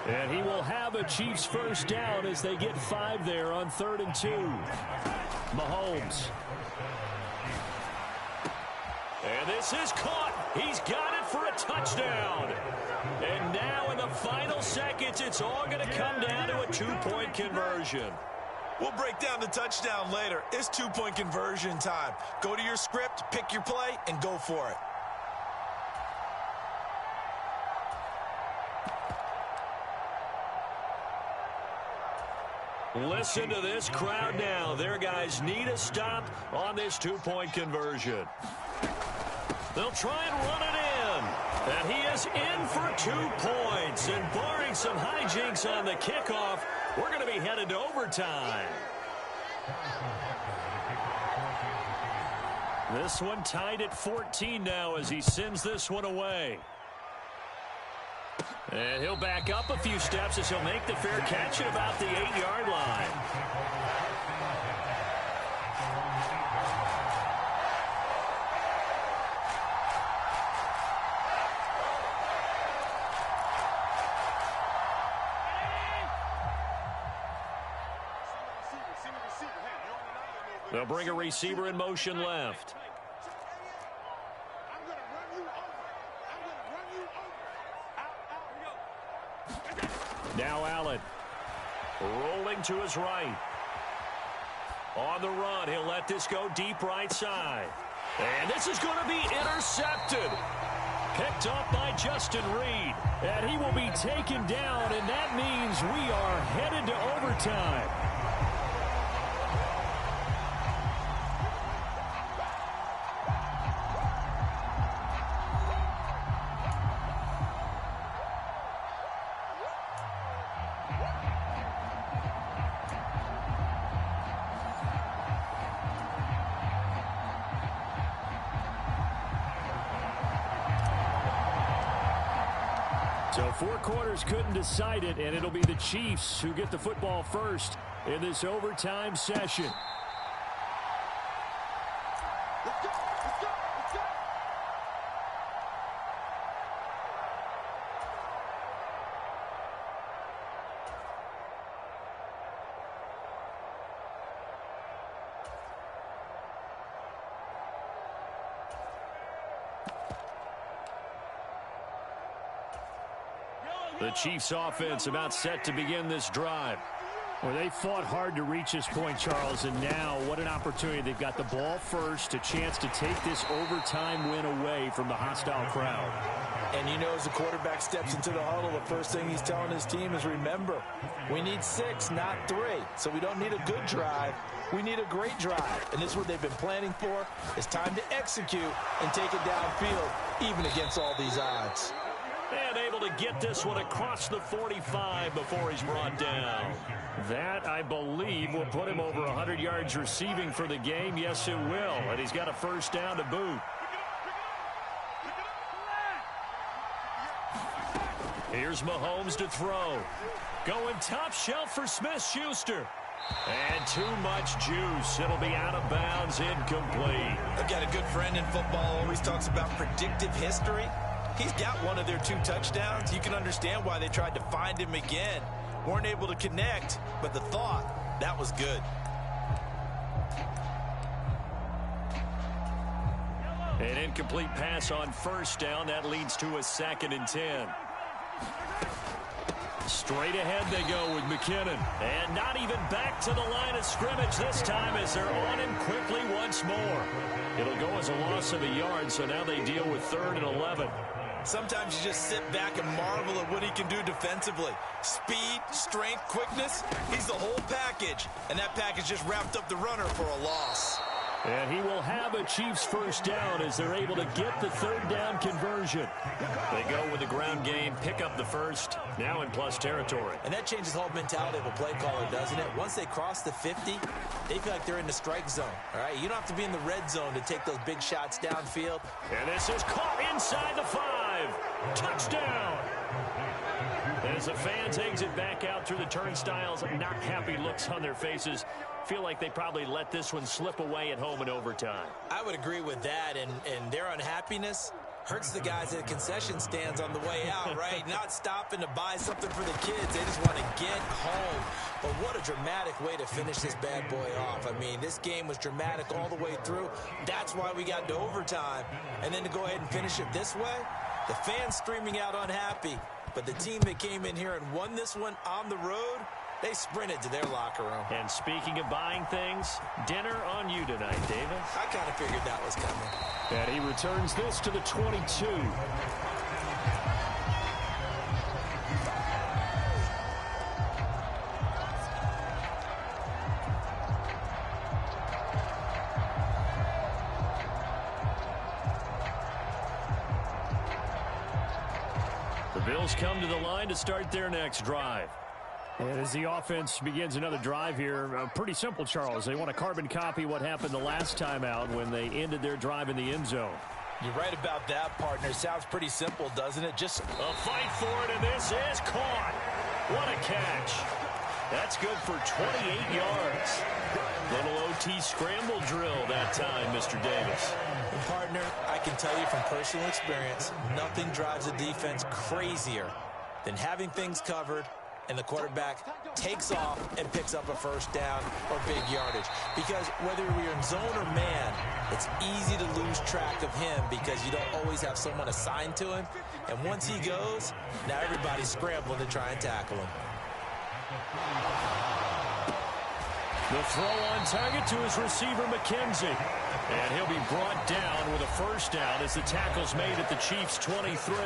And he will have a Chiefs first down as they get 5 there on 3rd and 2. Mahomes. And this is caught. He's got it for a touchdown. And now in the final seconds, it's all going to come down to a two-point conversion. We'll break down the touchdown later. It's two-point conversion time. Go to your script, pick your play, and go for it. Listen to this crowd now. Their guys need a stop on this two-point conversion. They'll try and run it in. And he is in for 2 points. And barring some hijinks on the kickoff, we're going to be headed to overtime. This one tied at 14 now as he sends this one away. And he'll back up a few steps as he'll make the fair catch at about the 8-yard line. They'll bring a receiver in motion left. Now Allen, rolling to his right. On the run, he'll let this go deep right side. And this is going to be intercepted. Picked up by Justin Reed. And he will be taken down, and that means we are headed to overtime. So 4 quarters couldn't decide it, and it'll be the Chiefs who get the football first in this overtime session. The Chiefs offense about set to begin this drive. Well, they fought hard to reach this point, Charles, and now what an opportunity. They've got the ball first, a chance to take this overtime win away from the hostile crowd. And you know, as the quarterback steps into the huddle, the first thing he's telling his team is, remember, we need 6, not 3. So we don't need a good drive. We need a great drive. And this is what they've been planning for. It's time to execute and take it downfield, even against all these odds. And able to get this one across the 45 before he's brought down. That, I believe, will put him over 100 yards receiving for the game. Yes, it will. And he's got a first down to boot. Here's Mahomes to throw. Going top shelf for Smith-Schuster. And too much juice. It'll be out of bounds, incomplete. I've got a good friend in football, always talks about predictive history. He's got one of their 2 touchdowns. You can understand why they tried to find him again. Weren't able to connect, but the thought, that was good. An incomplete pass on first down. That leads to a 2nd and 10. Straight ahead they go with McKinnon. And not even back to the line of scrimmage this time as they're on him quickly once more. It'll go as a loss of a yard, so now they deal with 3rd and 11. Sometimes you just sit back and marvel at what he can do defensively. Speed, strength, quickness, he's the whole package. And that package just wrapped up the runner for a loss. And he will have a Chiefs first down as they're able to get the 3rd down conversion. They go with the ground game, pick up the first, now in plus territory. And that changes the whole mentality of a play caller, doesn't it? Once they cross the 50, they feel like they're in the strike zone. All right, you don't have to be in the red zone to take those big shots downfield. And this is caught inside the 5. Touchdown! As the fans exit back out through the turnstiles, not happy looks on their faces. Feel like they probably let this one slip away at home in overtime. I would agree with that, and their unhappiness hurts the guys at the concession stands on the way out, right? Not stopping to buy something for the kids. They just want to get home. But what a dramatic way to finish this bad boy off. I mean, this game was dramatic all the way through. That's why we got to overtime. And then to go ahead and finish it this way, the fans streaming out unhappy. But the team that came in here and won this one on the road, They sprinted to their locker room. And speaking of buying things, dinner on you tonight, Davis. I kind of figured that was coming. And he returns this to the 22. The Bills come to the line to start their next drive. And as the offense begins another drive here, pretty simple, Charles. They want to carbon copy what happened the last time out when they ended their drive in the end zone. You're right about that, partner. Sounds pretty simple, doesn't it? Just a fight for it, and this is caught. What a catch. That's good for 28 yards. Little OT scramble drill that time, Mr. Davis. Partner, I can tell you from personal experience, nothing drives a defense crazier than having things covered and the quarterback takes off and picks up a first down or big yardage. Because whether you're in zone or man, it's easy to lose track of him because you don't always have someone assigned to him. And once he goes, now everybody's scrambling to try and tackle him. The throw on target to his receiver, McKenzie. And he'll be brought down with a first down as the tackle's made at the Chiefs' 23.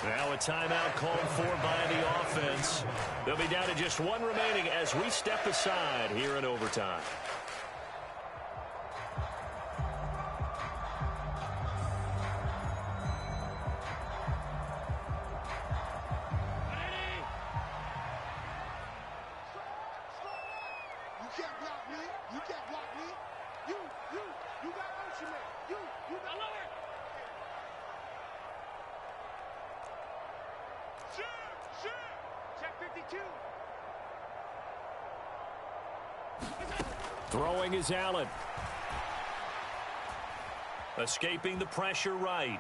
Now a timeout called for by the offense. They'll be down to just one remaining as we step aside here in overtime. Throwing is Allen. Escaping the pressure right.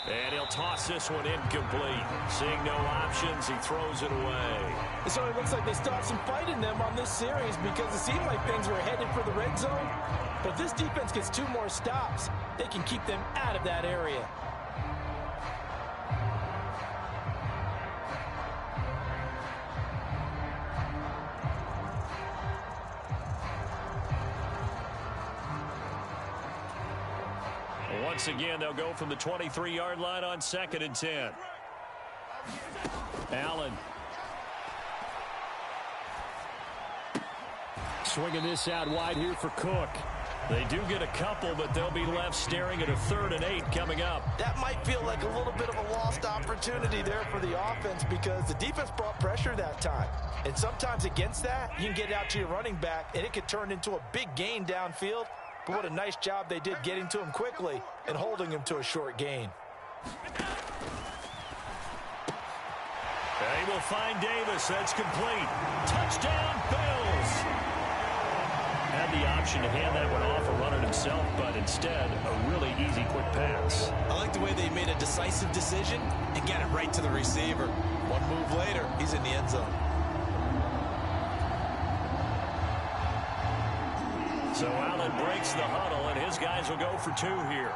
And he'll toss this one incomplete. Seeing no options, he throws it away. It certainly looks like they still have some fight in them on this series because it seemed like things were headed for the red zone. But if this defense gets 2 more stops, they can keep them out of that area. Once again, they'll go from the 23-yard line on 2nd and 10. Allen. Swinging this out wide here for Cook. They do get a couple, but they'll be left staring at a 3rd and 8 coming up. That might feel like a little bit of a lost opportunity there for the offense because the defense brought pressure that time. And sometimes against that, you can get it out to your running back, and it could turn into a big gain downfield. But what a nice job they did getting to him quickly and holding him to a short gain. They will find Davis. That's complete. Touchdown, Bills. Had the option to hand that one off or run it himself, but instead, a really easy, quick pass. I like the way they made a decisive decision and get it right to the receiver. One move later, he's in the end zone. So Allen breaks the huddle, and his guys will go for 2 here.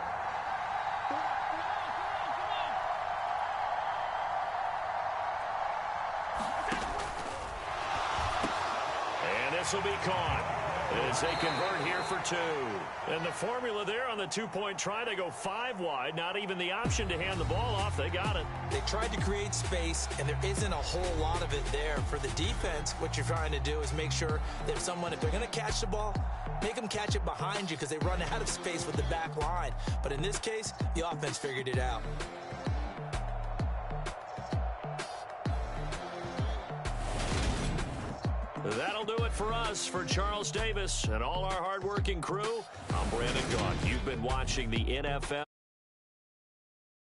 And this will be caught as they convert here for 2. And the formula there on the 2-point try, they go 5 wide. Not even the option to hand the ball off. They got it. They tried to create space, and there isn't a whole lot of it there. For the defense, what you're trying to do is make sure that if they're going to catch the ball, make them catch it behind you because they run out of space with the back line. But in this case, the offense figured it out. That'll do it for us. For Charles Davis and all our hardworking crew, I'm Brandon Gaughan. You've been watching the NFL.